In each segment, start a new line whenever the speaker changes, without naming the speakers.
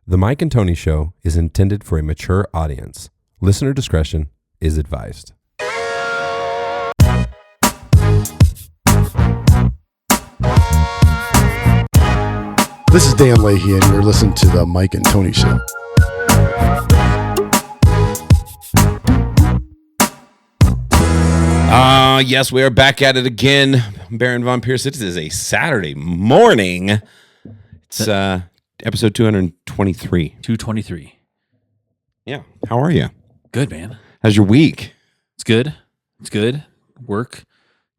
The Mike and Tony Show is intended for a mature audience. Listener discretion is advised.
This is Dan Leahy, and you're listening to the Mike and Tony Show.
Yes, we are back at it again. Baron Von Pierce. It is a Saturday morning. It's episode 223.
223.
Yeah. How are you?
Good, man.
How's your week?
It's good. It's good. Work,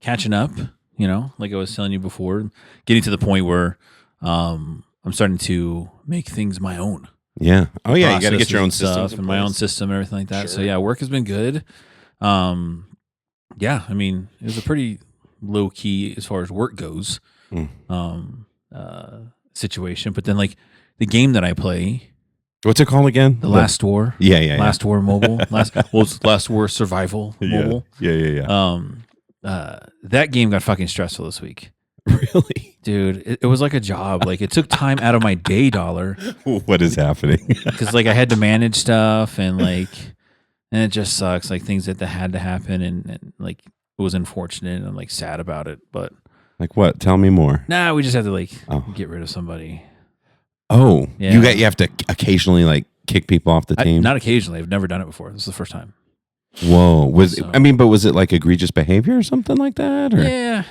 catching up, you know, like I was telling you before, getting to the point where I'm starting to make things my own.
Yeah. Oh, yeah. You got to get your own
stuff
system
and my own system and everything like that.
Sure.
So, yeah, work has been good. Yeah, I mean, it was a pretty low key as far as work goes situation. But then, like, the game that I play,
what's it called again?
The Last War.
Yeah.
Last War Mobile. It's Last War Survival Mobile.
Yeah.
That game got fucking stressful this week.
Really?
Dude, it was like a job. Like, it took time out of my day dollar.
What is happening?
Because, like, I had to manage stuff and, like, and it just sucks. Like, things that had to happen and like, it was unfortunate and I'm, like, sad about it. But,
Like what? Tell me more.
nah, we just had to, like, get rid of somebody.
Oh,
Yeah.
you have to occasionally, like, kick people off the team?
Not occasionally. I've never done it before. This is the first time.
Whoa. Was it like egregious behavior or something like that? Or?
Yeah.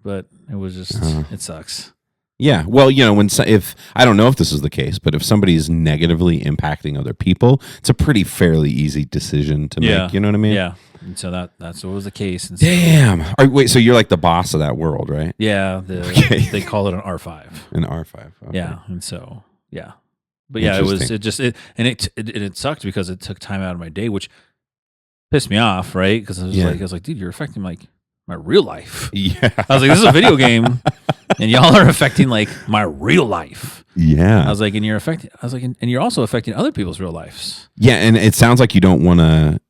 But it was just, it sucks.
Yeah. Well, you know, if I don't know if this is the case, but if somebody is negatively impacting other people, it's a pretty fairly easy decision to make. You know what I mean?
Yeah. And so that's what was the case. And so,
Damn. Wait, so you're like the boss of that world, right?
yeah.
Okay.
They call it an R5.
An R5. Okay.
Yeah. And so, yeah. But yeah, it sucked because it took time out of my day, which pissed me off, right? Because I was like, dude, you're affecting like my real life.
Yeah.
I was like, this is a video game, and y'all are affecting like my real life.
Yeah.
I was like, and you're also affecting other people's real lives.
Yeah, and it sounds like you don't want to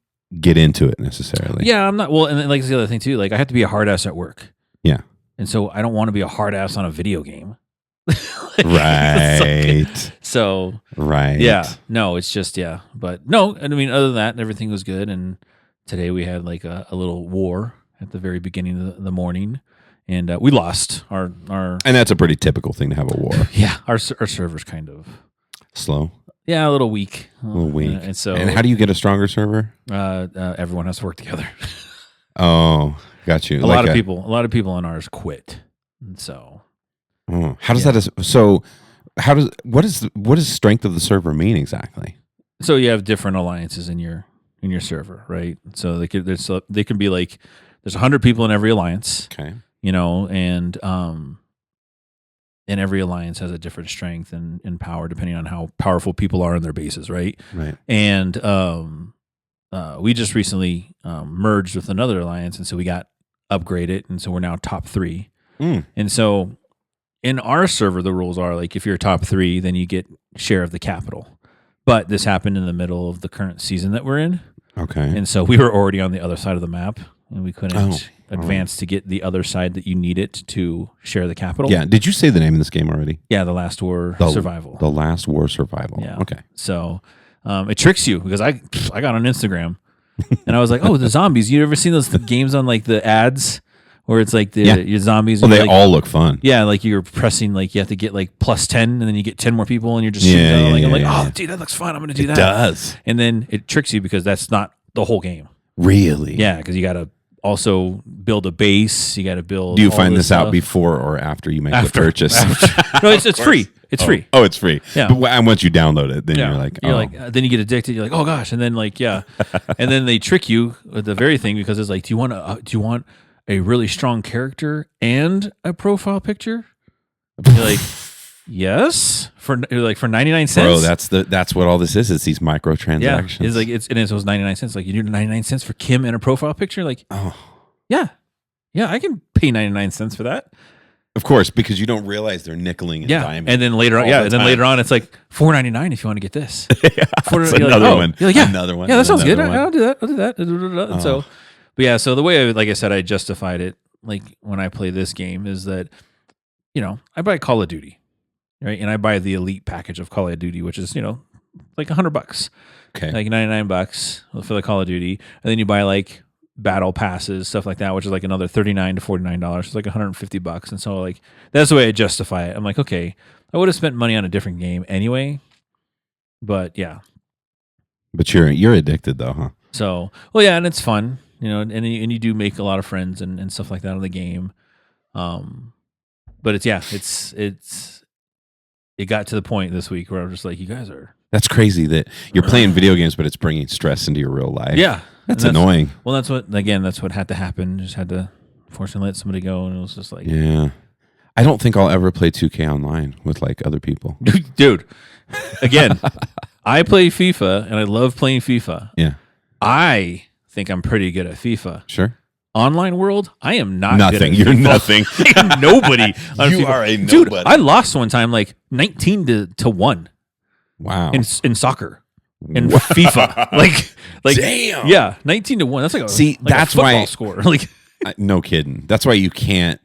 get into it necessarily.
Yeah, I'm not. Well, and then, like, the other thing too, like, I have to be a hard ass at work.
Yeah.
And so I don't want to be a hard ass on a video game.
Right.
So
right.
Yeah. No, it's just, yeah. But no, I mean, other than that, everything was good. And today we had like a little war at the very beginning of the morning. And we lost our.
And that's a pretty typical thing to have a war.
Yeah. Our server's kind of
Slow.
Yeah, a little weak.
And
so.
And how do you get a stronger server?
Everyone has to work together.
Oh, got you.
A lot of people on ours quit. And so.
Oh, how does what does strength of the server mean exactly?
So you have different alliances in your server, right? So they can be like, there's 100 people in every alliance.
Okay.
You know, and every alliance has a different strength and power depending on how powerful people are in their bases, right?
Right.
And we just recently merged with another alliance, and so we got upgraded, and so we're now top 3. And so in our server, the rules are like, if you're top 3, then you get share of the capital. But this happened in the middle of the current season that we're in.
Okay.
And so we were already on the other side of the map, and we couldn't advance to get the other side that you needed to share the capital.
Yeah. Did you say the name of this game already?
Yeah, The Last War Survival.
The Last War Survival.
Yeah.
Okay.
So it tricks you because I got on Instagram and I was like, oh, the zombies. You ever seen those games on like the ads where it's like your zombies?
Well, they
like,
all look fun.
Yeah, like you're pressing like you have to get like plus 10 and then you get 10 more people and you're just oh, dude, that looks fun. I'm going to do that.
It does.
And then it tricks you because that's not the whole game.
Really?
Yeah, because you got to also build a base. You got to build.
Do you find this out before or after you make the purchase?
No, it's free. It's free.
Oh, it's free.
Yeah.
But once you download it, then you're like,
then you get addicted. You're like, oh gosh, and then like, yeah, and then they trick you with the very thing because it's like, do you want a really strong character and a profile picture? You're like, yes, for 99 cents.
Bro, that's what all this is. It's these microtransactions.
Yeah, it's like it was 99 cents. Like, you do 99 cents for Kim and a profile picture. Like, yeah, I can pay 99 cents for that.
Of course, because you don't realize they're nickeling and diming.
And then later on, later on, it's like $4.99 if you want to get this.
Another one.
You're like, yeah,
another one.
Yeah, that sounds good.
One.
I'll do that. And so, but yeah, so the way I justified it, like when I play this game, is that, you know, I buy Call of Duty. right? And I buy the elite package of Call of Duty, which is like $100,
Okay.
like $99 for the Call of Duty, and then you buy like battle passes, stuff like that, which is like another $39 to $49. It's like $150, and so like that's the way I justify it. I'm like, okay, I would have spent money on a different game anyway, but yeah.
But you're addicted though, huh?
So well, yeah, and it's fun, and you do make a lot of friends and stuff like that in the game. But it got to the point this week where I'm just like, you guys are.
That's crazy that you're playing video games, but it's bringing stress into your real life.
Yeah.
That's annoying.
Well, that's what had to happen. Just had to fortunately let somebody go, and it was just like,
Yeah. I don't think I'll ever play 2K online with like other people.
Dude, again, I play FIFA and I love playing FIFA.
Yeah.
I think I'm pretty good at FIFA.
Sure.
Online world, I am not
Nothing.
good at
You're
FIFA.
nothing.
I am nobody. on
You
FIFA.
are a
Dude,
nobody.
I lost one time like 19 to 1
Wow.
in soccer. In FIFA. Like
Damn.
Yeah, 19 to 1. That's like a
See,
like
that's
a football
why
score. Like
no kidding. That's why you can't.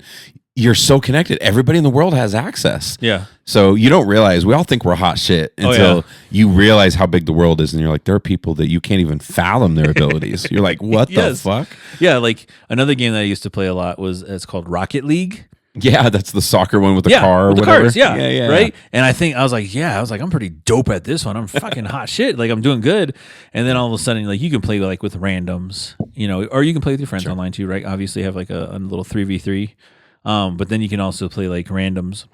You're so connected. Everybody in the world has access.
yeah.
So you don't realize, we all think we're hot shit until you realize how big the world is. And you're like, there are people that you can't even fathom their abilities. You're like, what
Yes.
the fuck?
Yeah, like another game that I used to play a lot it's called Rocket League.
Yeah, that's the soccer one with the car or
with the
whatever.
cars, yeah,
yeah.
right. And I was like, I'm pretty dope at this one. I'm fucking hot shit. Like I'm doing good. And then all of a sudden, like you can play like with randoms, or you can play with your friends online too, right? Obviously, have like a little 3v3, but then you can also play like randoms.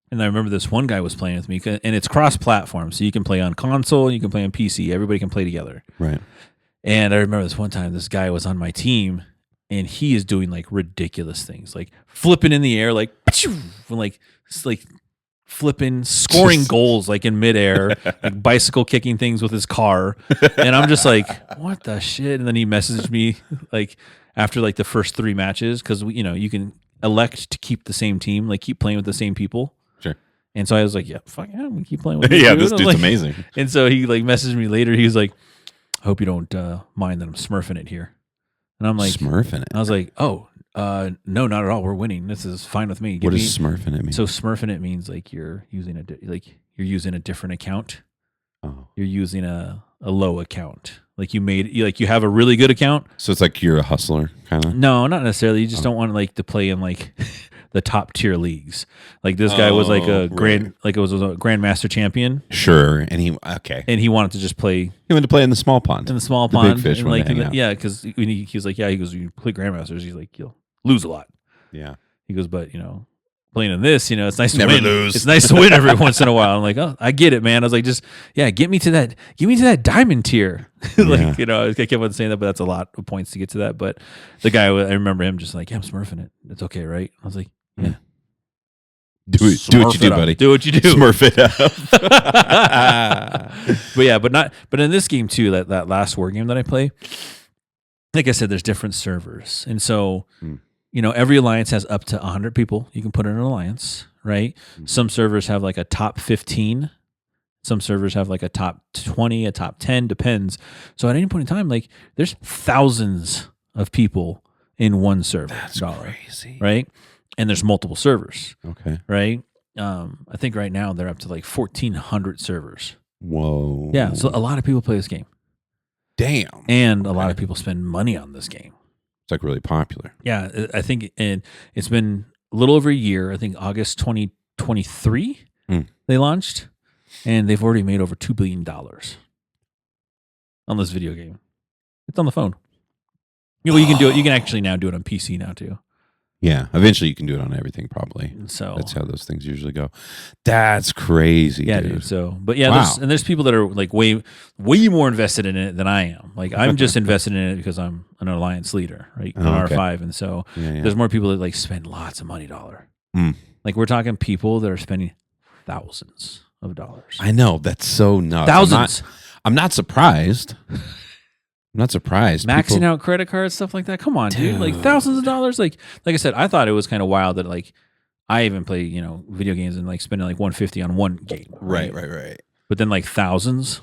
And I remember this one guy was playing with me, and it's cross-platform, so you can play on console, you can play on PC. Everybody can play together.
Right.
And I remember this one time, this guy was on my team, and he is doing like ridiculous things, like flipping in the air, like flipping, scoring goals like in midair, like bicycle kicking things with his car. And I'm just like, what the shit? And then he messaged me like after like the first 3 matches, because you can elect to keep the same team, like keep playing with the same people.
Sure.
And so I was like, yeah, fuck yeah, I'm gonna keep playing with this
Yeah,
dude.
this
I'm
dude's
like-
amazing.
And so he like messaged me later. He was like, I hope you don't mind that I'm smurfing it here. And I'm like,
Smurfing it.
I was like, oh, no, not at all. We're winning. This is fine with me.
What does smurfing it mean?
So smurfing it means like you're using a different account.
Oh.
You're using a low account. Like you have a really good account.
So it's like you're a hustler, kind of?
No, not necessarily. You just don't want like to play in like the top tier leagues. Like this guy was like a it was a grandmaster champion.
Sure. And
he wanted to just play
he went to play in the small pond.
in the small
The
pond.
big fish
and
when
like
they hang out.
yeah, because he was like, yeah, he goes, you play grandmasters. He's like, you'll lose a lot.
Yeah.
He goes, but playing in this, it's nice to
Never
win.
lose.
It's nice to win every once in a while. I'm like, oh, I get it, man. I was like, just get me to that diamond tier. Like, I kept on saying that, but that's a lot of points to get to that. But the guy, I remember him just like, yeah, I'm smurfing it. It's okay, right? I was like, yeah.
Do what
Smurf
you do,
it up.
buddy.
Do what you do.
Smurf it up.
but in this game too, that last war game that I play, like I said, there's different servers. And so, every alliance has up to 100 people. You can put in an alliance, right? Some servers have like a top 15. Some servers have like a top 20, a top 10, depends. So at any point in time, like there's thousands of people in one server.
That's crazy.
Right? And there's multiple servers.
Okay.
Right? I think right now they're up to like 1,400 servers.
Whoa.
Yeah. So a lot of people play this game.
Damn.
And a lot of people spend money on this game.
It's like really popular.
Yeah. I think it's been a little over a year. I think August 2023 they launched. And they've already made over $2 billion on this video game. It's on the phone. You can do it. You can actually now do it on PC now too.
Yeah. Eventually you can do it on everything probably.
So
that's how those things usually go. That's crazy.
Yeah, dude. So, but yeah, there's people that are like way more invested in it than I am. Like I'm just invested in it because I'm an alliance leader, right? On R5. And so there's more people that like spend lots of money dollar. Like we're talking people that are spending thousands of dollars.
I know. That's so nuts.
Thousands.
I'm not surprised. I'm not surprised.
Maxing out credit cards, stuff like that. Come on, dude. Like thousands of dollars. Like I said, I thought it was kind of wild that like I even play, video games and like spending like $150 on one game.
Right.
But then like thousands.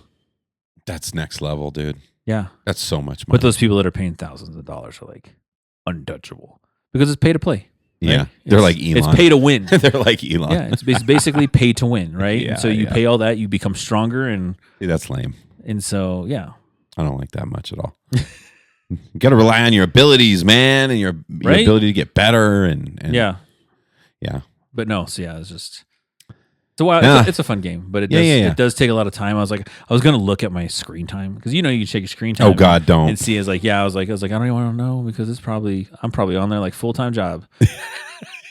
That's next level, dude.
Yeah.
That's so much money.
But those people that are paying thousands of dollars are like untouchable because it's pay to play.
Yeah. They're like Elon.
It's pay to win.
They're like Elon.
Yeah, it's basically pay to win, right?
Yeah,
And so you pay all that, you become stronger, and
That's lame.
so yeah.
I don't like that much at all. You got to rely on your abilities, man, and your ability to get better. And
yeah. But no, so yeah, it's just it's a fun game, but it does take a lot of time. I was gonna look at my screen time because you can check your screen time.
Oh God, don't.
And see, I was like, I don't even want to know because I'm probably on there like full-time job.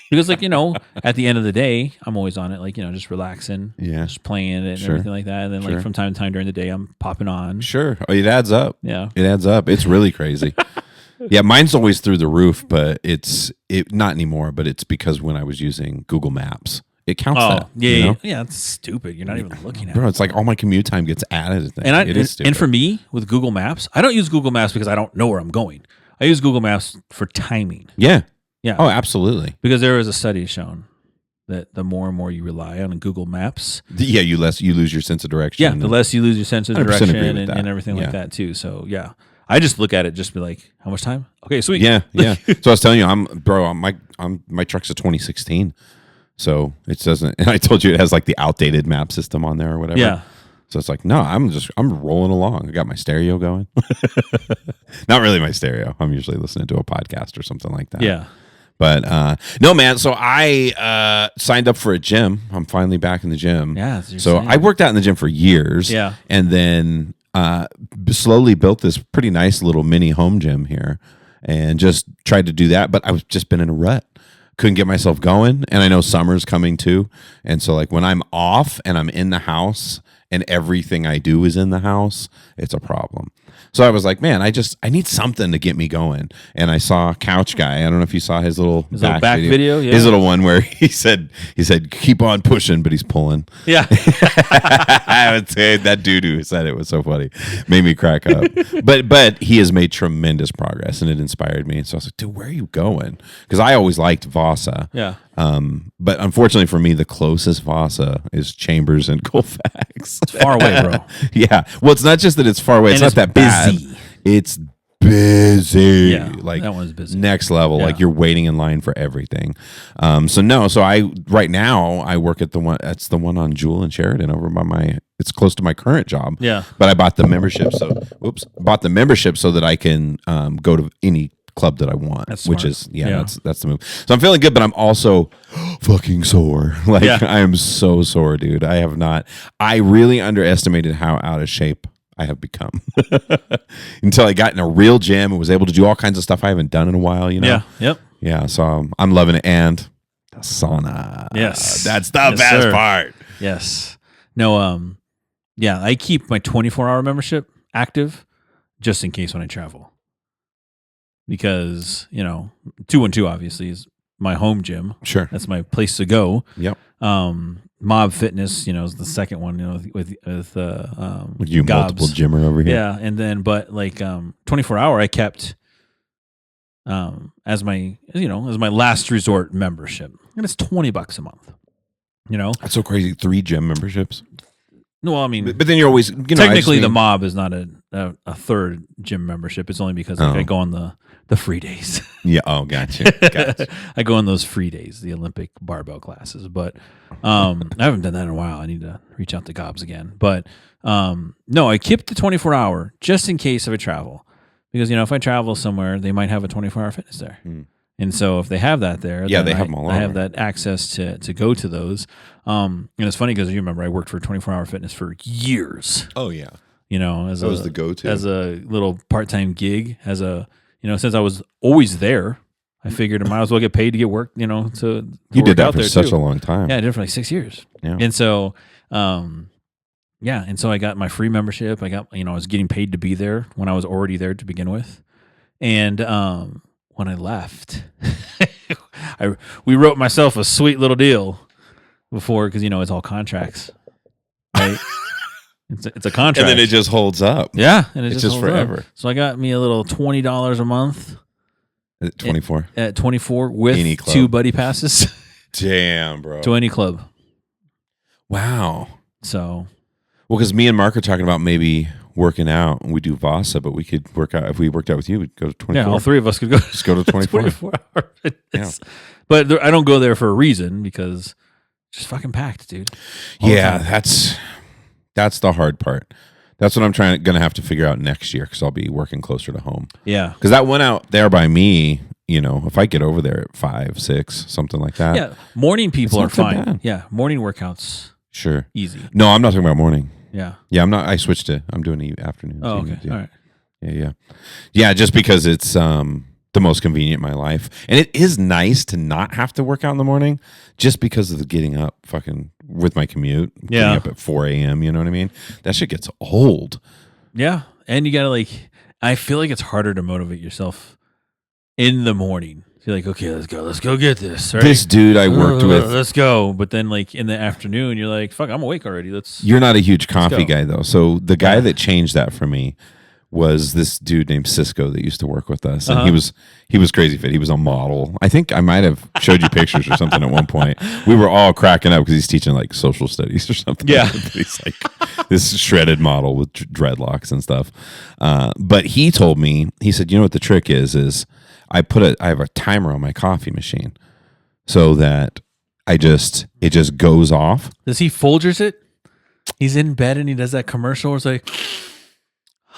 Because at the end of the day, I'm always on it, like just relaxing, just playing it and everything like that. And then like from time to time during the day, I'm popping on.
Sure, it adds up.
Yeah,
it adds up. It's really crazy. Yeah, mine's always through the roof, but it's not anymore. But it's because when I was using Google Maps. It counts that.
Yeah, it's stupid. You're not even looking at it.
Bro, it's like all my commute time gets added.
And for me, with Google Maps, I don't use Google Maps because I don't know where I'm going. I use Google Maps for timing.
Yeah.
Yeah.
Oh, absolutely.
Because there is a study shown that the more and more you rely on Google Maps.
Yeah, you lose your sense of direction.
Yeah, the less you lose your sense of direction and everything like that too. So, yeah. I just look at it, just be like, how much time? Okay, sweet.
Yeah. So I was telling you, my truck's a 2016. So it doesn't, and I told you it has like the outdated map system on there or whatever.
Yeah.
So it's like, no, I'm rolling along. I got my stereo going. Not really my stereo. I'm usually listening to a podcast or something like that.
Yeah.
But no, man. So I signed up for a gym. I'm finally back in the gym.
Yeah.
So I worked out in the gym for years.
Yeah.
And then slowly built this pretty nice little mini home gym here and just tried to do that. But I've just been in a rut. Couldn't get myself going. And I know summer's coming too. And so like when I'm off and I'm in the house and everything I do is in the house, it's a problem. So I was like, man, I need something to get me going. And I saw Couch Guy. I don't know if you saw his little back
video. Yeah.
His little one where he said, keep on pushing, but he's pulling.
Yeah.
I would say that dude who said it was so funny. Made me crack up. But he has made tremendous progress and it inspired me. And so I was like, dude, where are you going? Because I always liked Vasa.
Yeah.
But unfortunately for me, the closest Vasa is Chambers and Colfax.
It's far away, bro.
Yeah. Well, it's not just that it's far away. It's not that bad. It's busy.
Yeah,
like
that one's busy.
Next level.
Yeah.
Like you're waiting in line for everything. So I right now I work at the one on Jewel and Sheridan over by it's close to my current job.
Yeah.
But I bought the membership so that I can go to any club that I want, which is that's the move. So I'm feeling good, but I'm also fucking sore. Like I am so sore, dude. I really underestimated how out of shape I have become until I got in a real gym and was able to do all kinds of stuff I haven't done in a while,
Yeah. Yep.
Yeah. So I'm loving it. And the sauna.
Yes.
That's the best part.
Yes. No, yeah, I keep my 24-hour membership active just in case when I travel. Because, 212 obviously is my home gym.
Sure.
That's my place to go.
Yep.
Mob Fitness, is the second one, with
you
Gobs.
Multiple gymmer over here.
Yeah, and then but like 24-hour I kept as my last resort membership. And it's $20 a month.
That's so crazy. 3 gym memberships.
No, well, I mean,
but then you're always
technically the Mob is not a third gym membership. It's only because I go on the free days.
Yeah. Oh, gotcha.
I go on those free days, the Olympic barbell classes. But I haven't done that in a while. I need to reach out to Gobs again. But no, I kept the 24-hour just in case of a travel, because if I travel somewhere, they might have a 24-hour fitness there. And so if they have that there,
they have them all over.
I have that access to go to those. And it's funny because you remember I worked for 24-hour fitness for years.
Oh yeah.
That
was the go-to
as a little part-time gig. As a since I was always there, I figured I might as well get paid to get work. You
did that for such a long time.
Yeah, I did it for like 6 years. Yeah, and so and so I got my free membership. I got I was getting paid to be there when I was already there to begin with, and when I left, we wrote myself a sweet little deal before, because it's all contracts, right? It's a contract,
and then it just holds up.
Yeah, and it's
just forever.
Up. So I got me a little $20 a month
at 24.
At 24 with 2 buddy passes.
Damn, bro.
To any club.
Wow.
So.
Well, because me and Mark are talking about maybe working out, and we do Vasa, but we could work out. If we worked out with you, we'd go to 24.
Yeah, all three of us could go.
Just go to 24.
24 hours. But I don't go there for a reason because it's just fucking packed, dude.
Yeah, that's the hard part. That's what I'm going to have to figure out next year because I'll be working closer to home.
Yeah.
Because that one out there by me, if I get over there at 5, 6, something like that.
Yeah. Morning people are
not so
fine.
bad.
Yeah. Morning workouts.
Sure.
Easy.
No, I'm not talking about morning.
Yeah.
Yeah, I'm not. I switched to. I'm doing the afternoon.
Oh, okay. All right.
Yeah. Just because it's the most convenient in my life, and it is nice to not have to work out in the morning, just because of the getting up, fucking with my commute.
Yeah.
Getting up at 4 a.m. You know what I mean? That shit gets old.
Yeah, and you gotta I feel like it's harder to motivate yourself in the morning. You're like, okay, let's go get this. Right?
This dude I worked with.
Let's go. But then in the afternoon, you're like, fuck, I'm awake already.
You're not a huge coffee
go.
guy though. So the guy that changed that for me was this dude named Cisco that used to work with us. And he was crazy fit. He was a model. I think I might have showed you pictures or something at one point. We were all cracking up because he's teaching like social studies or something.
Yeah.
He's like this shredded model with dreadlocks and stuff. But he told me, he said, you know what the trick is I have a timer on my coffee machine so that it just goes off.
Does he Folgers it? He's in bed and he does that commercial where it's like,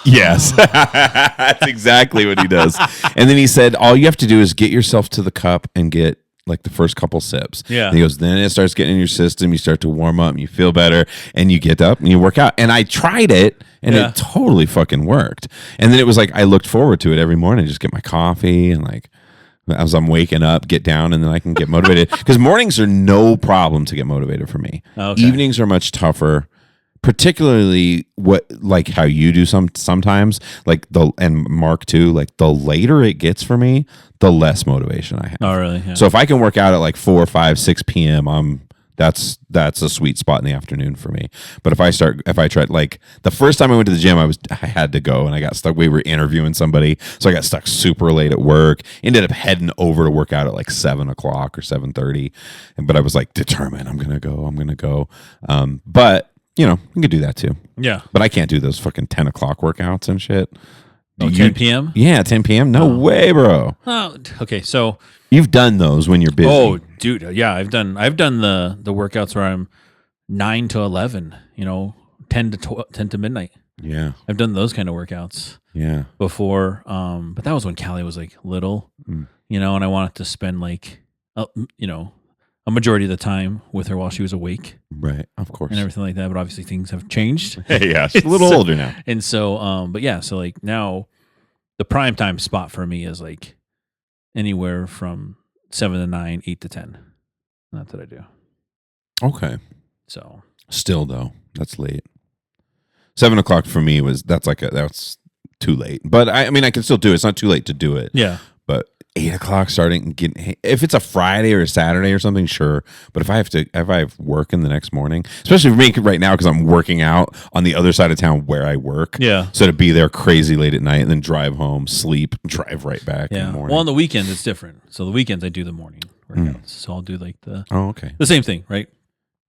yes, that's exactly what he does. And then he said, all you have to do is get yourself to the cup and get like the first couple sips.
Yeah.
And he goes, then it starts getting in your system. You start to warm up and you feel better and you get up and you work out. And I tried it and it totally fucking worked. And then it was like, I looked forward to it every morning, just get my coffee and like, as I'm waking up, get down, and then I can get motivated. Because mornings are no problem to get motivated for me.
Okay.
Evenings are much tougher. Particularly like how you do sometimes, like and Mark too, like the later it gets for me, the less motivation I have.
oh, really? Yeah.
So if I can work out at like 4, 5, 6 p.m., that's a sweet spot in the afternoon for me. But if I try like the first time I went to the gym, I had to go and I got stuck. We were interviewing somebody, so I got stuck super late at work. Ended up heading over to work out at like 7 o'clock or 7:30, but I was like determined, I'm gonna go. But you can do that too.
Yeah.
But I can't do those fucking 10 o'clock workouts and shit.
Oh, 10 p.m.?
Yeah, 10 p.m. No way, bro.
Oh, okay. So
you've done those when you're busy.
Oh, dude. Yeah, I've done the workouts where I'm 9 to 11, 10 to midnight.
Yeah.
I've done those kind of workouts.
Yeah.
Before. But that was when Callie was like little, and I wanted to spend a majority of the time with her while she was awake.
Right, of course.
And everything like that. But obviously things have changed.
Yeah, she's a little older now.
And so, but yeah, so like now the prime time spot for me is like anywhere from 7 to 9, 8 to 10. That's what I do.
Okay.
So
still though, that's late. 7 o'clock for me that's too late. But I mean, I can still do it. It's not too late to do it.
Yeah.
But 8 o'clock starting and getting, if it's a Friday or a Saturday or something, sure. But if I have work in the next morning, especially for me right now, because I'm working out on the other side of town where I work.
Yeah.
So to be there crazy late at night and then drive home, sleep, drive right back in the morning.
Well, on the weekends it's different. So the weekends I do the morning workouts. So I'll do like
okay.
The same thing, right?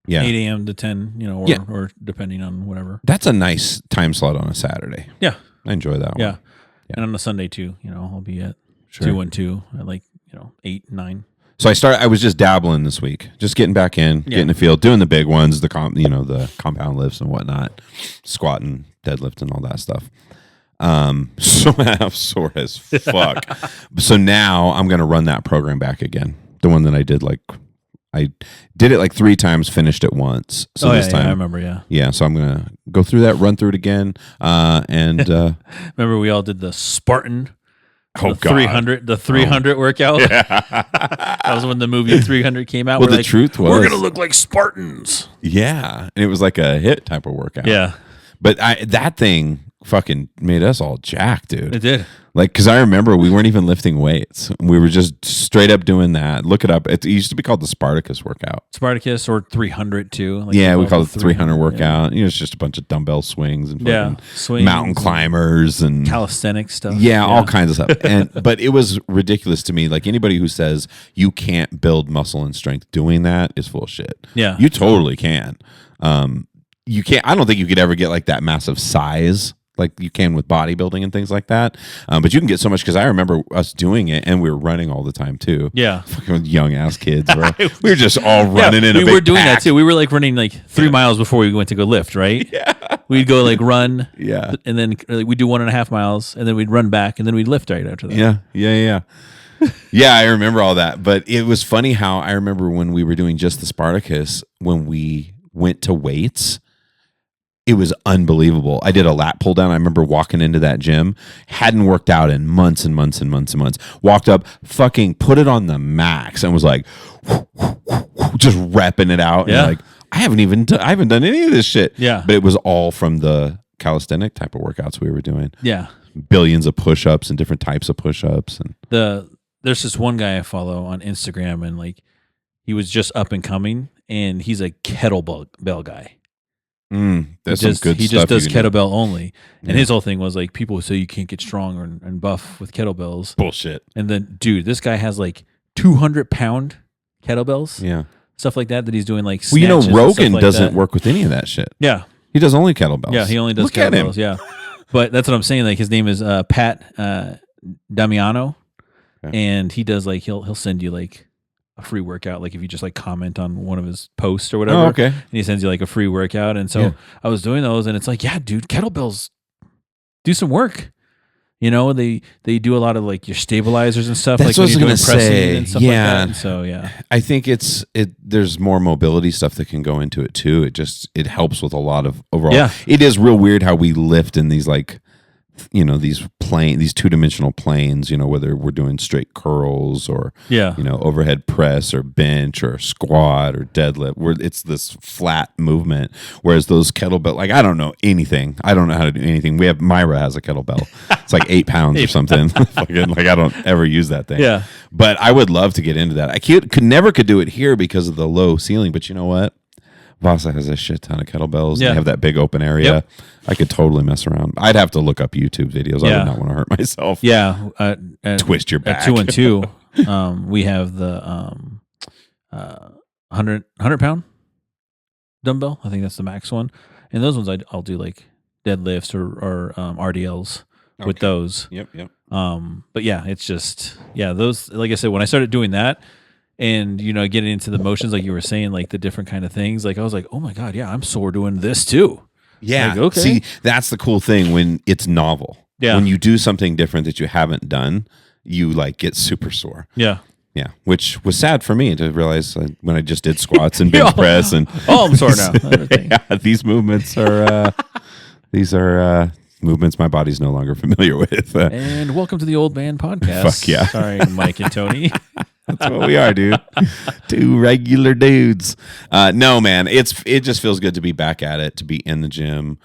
Yeah.
8 a.m. to 10, or depending on whatever.
That's a nice time slot on a Saturday.
Yeah.
I enjoy that one.
Yeah. And on a Sunday too, I'll be at 2 and 2 at like 8, 9.
So I was just dabbling this week, just getting back in, getting the field, doing the big ones, the compound lifts and whatnot, squatting, deadlifting, all that stuff. So I'm sore as fuck. So now I'm gonna run that program back again, the one that I did I did it like 3 times, finished it once. So this time
I remember. Yeah.
Yeah. So I'm gonna go through that, run through it again, and
remember we all did the Spartan.
Oh,
the 300 workout. Yeah. That was when the movie 300 came out.
Well, the truth was,
we're gonna look like Spartans.
Yeah, and it was like a HIIT type of workout.
Yeah,
but that thing fucking made us all jacked, dude.
It did.
Like, because I remember we weren't even lifting weights. We were just straight up doing that. Look it up. It used to be called the Spartacus workout.
Spartacus or 300 too.
Like we call it 300 workout. Yeah. It's just a bunch of dumbbell swings and mountain climbers and
calisthenics stuff.
Yeah, all kinds of stuff. But it was ridiculous to me. Like, anybody who says you can't build muscle and strength doing that is full of shit.
Yeah.
You totally can. you can't. I don't think you could ever get like that massive size like you can with bodybuilding and things like that. But you can get so much because I remember us doing it and we were running all the time too.
Yeah.
Fucking young ass kids, bro. We were just all running in a big
We were doing
pack.
that too. We were like running like 3 miles before we went to go lift, right?
Yeah.
We'd go like run.
Yeah.
And then we'd do 1.5 miles and then we'd run back and then we'd lift right after that.
Yeah. Yeah, I remember all that. But it was funny how I remember when we were doing just the Spartacus, when we went to weights, it was unbelievable. I did a lat pull down. I remember walking into that gym, hadn't worked out in months and months and months and months. Walked up, fucking put it on the max, and was like, just repping it out.
Yeah.
And like, I haven't done any of this shit.
Yeah.
But it was all from the calisthenic type of workouts we were doing.
Yeah.
Billions of push-ups and different types of push-ups. And
There's this one guy I follow on Instagram, and like he was just up and coming, and he's a kettlebell guy.
That's
he
some good
he
stuff.
just does
you can do.
kettlebell only, and
Yeah.
his whole thing was like people say you can't get strong and buff with kettlebells.
Bullshit.
And then, dude, this guy has like 200-pound kettlebells,
Yeah.
stuff like that he's doing like.
Well, you know,
snatches and stuff
Rogan
like
doesn't
that.
work with any of that shit.
Yeah,
He does only kettlebells.
yeah, he only does
Look at him.
kettlebells. Yeah, but that's what I'm saying. Like his name is Pat Damiano,
Okay.
and he does like he'll send you like a free workout, like if you just like comment on one of his posts or whatever.
Oh, okay.
And he sends you like a free workout. And so
Yeah.
I was doing those, and it's like, yeah, dude, kettlebells do some work. You know, they do a lot of like your stabilizers and stuff.
That's
like
what
when
I
you're
was
doing
gonna
pressing
say.
and stuff
Yeah.
like that. And so yeah,
I think there's more mobility stuff that can go into it too. It helps with a lot of overall.
Yeah.
It is real weird how we lift in these like, you know, these 2-dimensional planes, you know, whether we're doing straight curls or,
yeah,
you know, overhead press or bench or squat or deadlift, where it's this flat movement. Whereas those kettlebell, like, I don't know anything. I don't know how to do anything. Myra has a kettlebell. It's like 8 pounds or something. Fucking, like, I don't ever use that thing.
yeah,
But I would love to get into that. I could do it here because of the low ceiling. But you know what? Vasa has a shit ton of kettlebells.
Yeah.
They have that big open area.
Yep.
I could totally mess around. I'd have to look up YouTube videos. I
Yeah.
would not want to hurt myself.
yeah.
Twist your back.
At 212, we have the 100-pound dumbbell. I think that's the max one. And those ones I'll do like deadlifts or RDLs with
Okay.
those.
Yep.
But yeah, it's just those. Like I said, when I started doing that, and you know, getting into the motions, like you were saying, like the different kind of things, like I was like, oh my god, yeah, I'm sore doing this too.
Yeah.
Like, okay.
See, that's the cool thing when it's novel.
Yeah.
When you do something different that you haven't done, you like get super sore.
Yeah.
Yeah. Which was sad for me to realize when I just did squats and bench press and
Oh, I'm sore now. Everything.
yeah, these movements are movements my body's no longer familiar with.
And welcome to the Old Man Podcast.
Fuck yeah.
Sorry, Mike and Tony.
That's what we are, dude. Two regular dudes. No, man, it just feels good to be back at it, to be in the gym.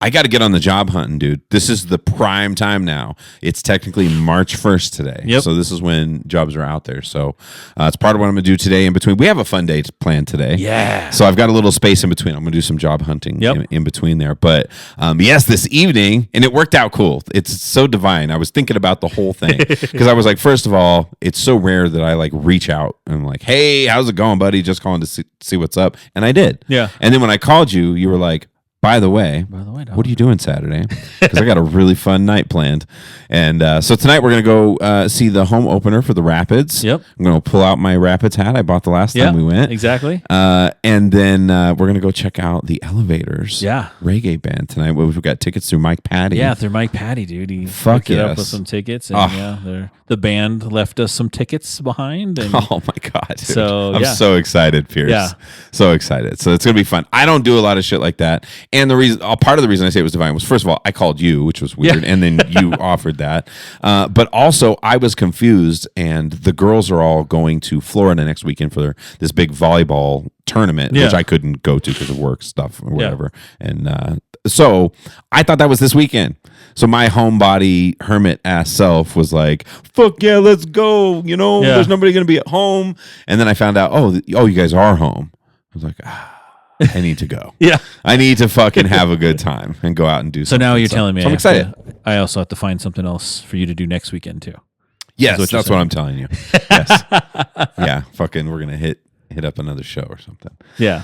I got to get on the job hunting, dude. This is the prime time now. It's technically March 1st today.
Yep.
So this is when jobs are out there. So it's part of what I'm going to do today in between. We have a fun day planned today.
Yeah.
So I've got a little space in between. I'm going to do some job hunting
Yep.
in between there. But yes, this evening, and it worked out cool. It's so divine. I was thinking about the whole thing because I was like, first of all, it's so rare that I like reach out and I'm like, hey, how's it going, buddy? Just calling to see what's up. And I did.
Yeah.
And then when I called you, you were like, by the way,
dog.
what are you doing Saturday? Because I got a really fun night planned. And so tonight we're going to go see the home opener for the Rapids.
Yep.
I'm going to pull out my Rapids hat I bought the last time we went.
Exactly.
And then we're going to go check out the Elevators.
Yeah.
Reggae band tonight. We've got tickets through Mike Patty.
Yeah, through Mike Patty, dude. He
Fuck
hooked it up
yes.
with some tickets, and
Oh.
the band left us some tickets behind. And
Oh my God. Dude.
So,
I'm
yeah.
so excited, Pierce.
Yeah.
So excited. So it's going to be fun. I don't do a lot of shit like that. And part of the reason I say it was divine was, first of all, I called you, which was weird.
Yeah.
And then you offered that. But also I was confused, and the girls are all going to Florida next weekend for this big volleyball tournament,
Yeah.
which I couldn't go to because of work stuff or whatever. And so I thought that was this weekend. So my homebody hermit ass self was like, fuck yeah, let's go. You know,
Yeah.
there's nobody going to be at home. And then I found out, oh, you guys are home. I was like, I need to go.
yeah.
I need to fucking have a good time and go out and do
So
something.
now you're telling me
So I'm excited.
I also have to find something else for you to do next weekend too.
Yes,
what you're
that's what I'm telling you. Yes. Yeah, fucking we're going to hit up another show or something.
Yeah.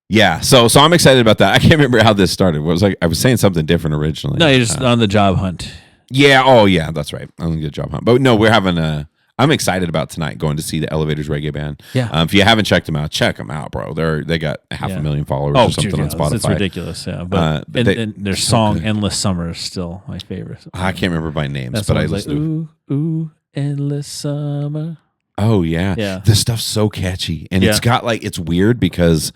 Yeah, so I'm excited about that. I can't remember how this started. What was I was saying something different originally.
No, you're just on the job hunt.
Yeah. Oh, yeah. That's right. I'm gonna get a job hunt. But no, we're having a. I'm excited about tonight going to see the Elevators Reggae Band.
Yeah.
If you haven't checked them out, check them out, bro. They got 500,000 followers or something on Spotify.
It's ridiculous. Yeah, but and their song so "Endless Summer" is still my favorite.
I can't remember by names, but I listen
to. Ooh, endless summer.
Oh yeah,
yeah.
This stuff's so catchy, and it's got it's weird because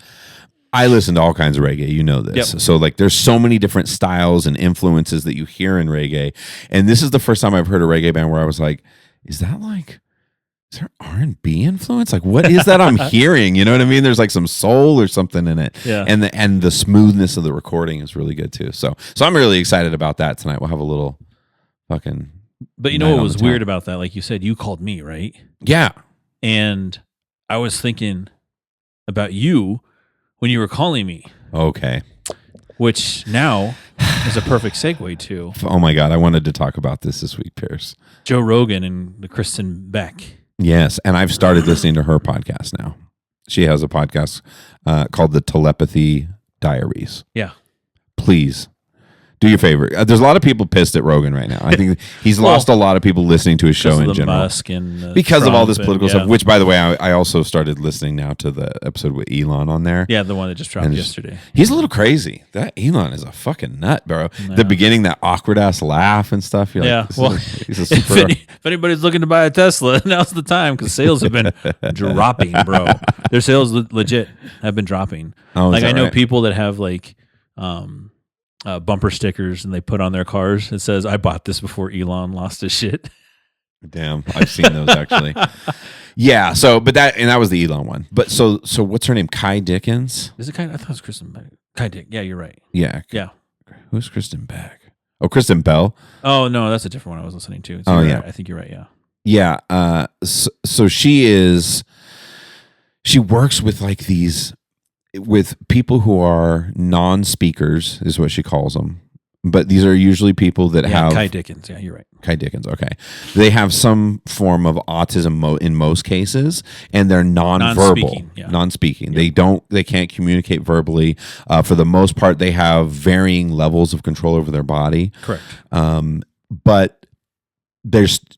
I listen to all kinds of reggae. You know this. Yep. So there's so many different styles and influences that you hear in reggae. And this is the first time I've heard a reggae band where I was like, is there R&B influence? Like, what is that I'm hearing? You know what I mean? There's some soul or something in it.
Yeah.
And the smoothness of the recording is really good too. So I'm really excited about that tonight. We'll have a little fucking.
But you know what was weird about that? Like you said, you called me, right?
Yeah.
And I was thinking about you when you were calling me.
Okay.
Which now is a perfect segue to.
Oh my God. I wanted to talk about this week, Pierce.
Joe Rogan and the Kristen Beck.
Yes. And I've started listening to her podcast now. She has a podcast called the Telepathy Diaries.
Yeah.
Please. Do your favor. There's a lot of people pissed at Rogan right now. I think he's lost a lot of people listening to his show in general.
Musk and
because Trump of all this political stuff, which, by the way, I also started listening now to the episode with Elon on there.
Yeah, the one that just dropped yesterday.
He's a little crazy. That Elon is a fucking nut, bro.
No.
The beginning, that awkward-ass laugh and stuff. You're
yeah, well, he's a super... if anybody's looking to buy a Tesla, now's the time because sales have been dropping, bro. Their sales legit have been dropping.
Oh,
I know people that have bumper stickers and they put on their cars. It says, "I bought this before Elon lost his shit."
Damn, I've seen those actually. Yeah. So, but that was the Elon one. But so what's her name? Kai Dickens?
Is it Kai? I thought it was Kristen Beck. Kai Dick. Yeah, you're right.
Yeah.
Yeah.
Who's Kristen Beck? Oh, Kristen Bell.
Oh no, that's a different one I was listening to.
So yeah,
right. I think you're right. Yeah.
Yeah. So she works with with people who are non-speakers is what she calls them. But these are usually people that have...
Kai Dickens. Yeah, you're right.
Kai Dickens, okay. They have some form of autism in most cases, and they're non-verbal. Non-speaking. Yeah. They can't communicate verbally. For the most part, they have varying levels of control over their body.
Correct.
But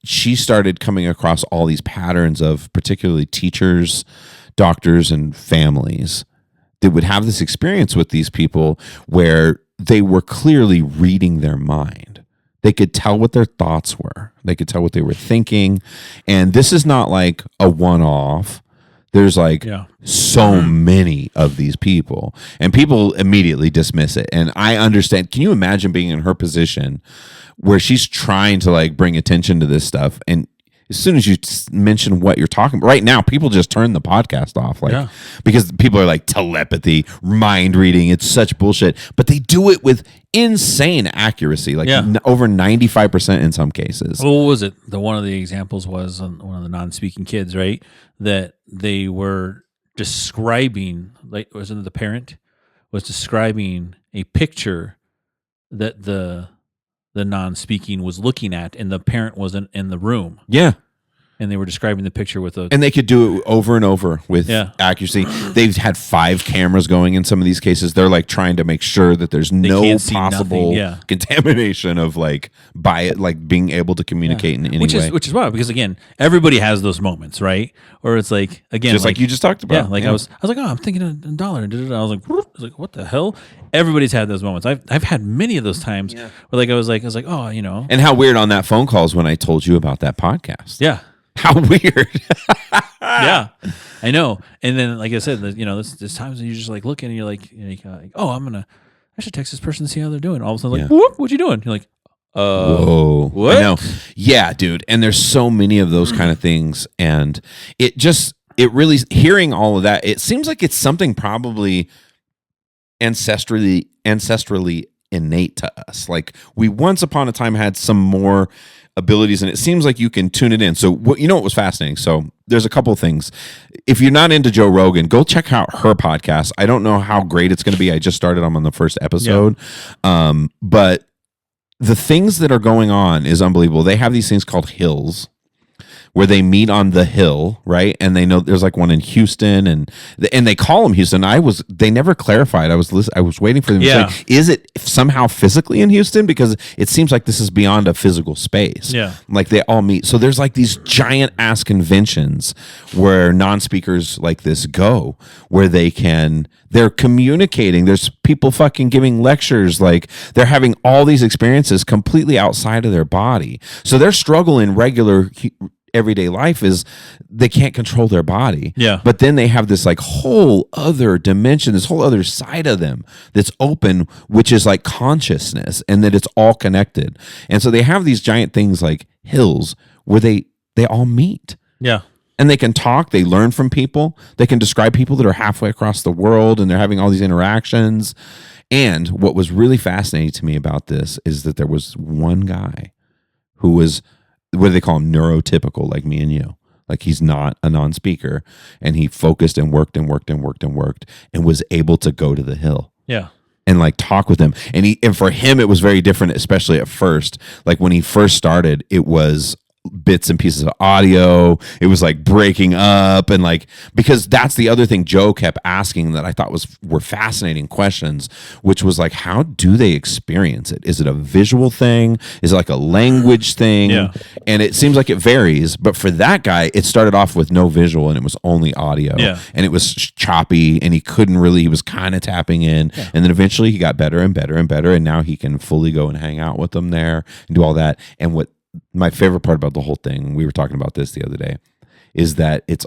she started coming across all these patterns of particularly teachers, doctors, and families that would have this experience with these people where they were clearly reading their mind. They could tell what their thoughts were. They could tell what they were thinking. And this is not like a one-off. There's so many of these people. And people immediately dismiss it. And I understand. Can you imagine being in her position where she's trying to bring attention to this stuff, and as soon as you mention what you're talking about, right now, people just turn the podcast off, because people are like, telepathy, mind reading, it's such bullshit. But they do it with insane accuracy, over 95% in some cases.
Well, what was it? One of the examples was on one of the non-speaking kids, right? That they were describing, wasn't it the parent was describing a picture that the non-speaking was looking at, and the parent wasn't in the room.
Yeah.
And they were describing the picture with
and they could do it over and over with accuracy. They've had 5 cameras going in some of these cases. They're trying to make sure that there's no possible contamination of being able to communicate in any way.
Which is wild, because again, everybody has those moments, right? Or it's again,
just like you just talked about.
Yeah, I was like, oh, I'm thinking a dollar. I was like, what the hell? Everybody's had those moments. I've had many of those times where I was like, oh,
And how weird on that phone call is when I told you about that podcast.
Yeah.
How weird.
Yeah, I know. And then, like I said, there's times when you're just looking and you're like, oh, I should text this person to see how they're doing. All of a sudden, whoop, what you doing? You're like,
whoa,
what?
I know. Yeah, dude. And there's so many of those kind of things. And it really, hearing all of that, it seems like it's something probably ancestrally innate to us. We once upon a time had some more abilities, and it seems like you can tune it in. So what was fascinating. So there's a couple of things. If you're not into Joe Rogan, go check out her podcast. I don't know how great it's going to be. I just started on the first episode. Yeah. But the things that are going on is unbelievable. They have these things called hills, where they meet on the hill, right? And they know there's like one in Houston, and they call them Houston. They never clarified. I was waiting for them to say, is it somehow physically in Houston? Because it seems like this is beyond a physical space.
Yeah.
Like they all meet. So there's like these giant ass conventions where non-speakers like this go, where they're communicating. There's people fucking giving lectures. Like they're having all these experiences completely outside of their body. So their struggle in regular everyday life is they can't control their body.
Yeah.
But then they have this like whole other dimension, this whole other side of them that's open, which is like consciousness, and that it's all connected. And so they have these giant things like hills where they all meet.
Yeah.
And they can talk, they learn from people, they can describe people that are halfway across the world, and they're having all these interactions. And what was really fascinating to me about this is that there was one guy who was, what do they call him, neurotypical, like me and you. Like he's not a non-speaker, and he focused and worked and was able to go to the hill.
Yeah.
And like talk with them. And for him it was very different, especially at first. Like when he first started, it was bits and pieces of audio. It was like breaking up, and like, because that's the other thing Joe kept asking that I thought were fascinating questions, which was like, how do they experience it? Is it a visual thing? Is it like a language thing?
Yeah.
And it seems like it varies, but for that guy, it started off with no visual and it was only audio.
Yeah.
And it was choppy, and he was kind of tapping in. Yeah. And then eventually he got better and better and better, and now he can fully go and hang out with them there and do all that. And what my favorite part about the whole thing, we were talking about this the other day, is that it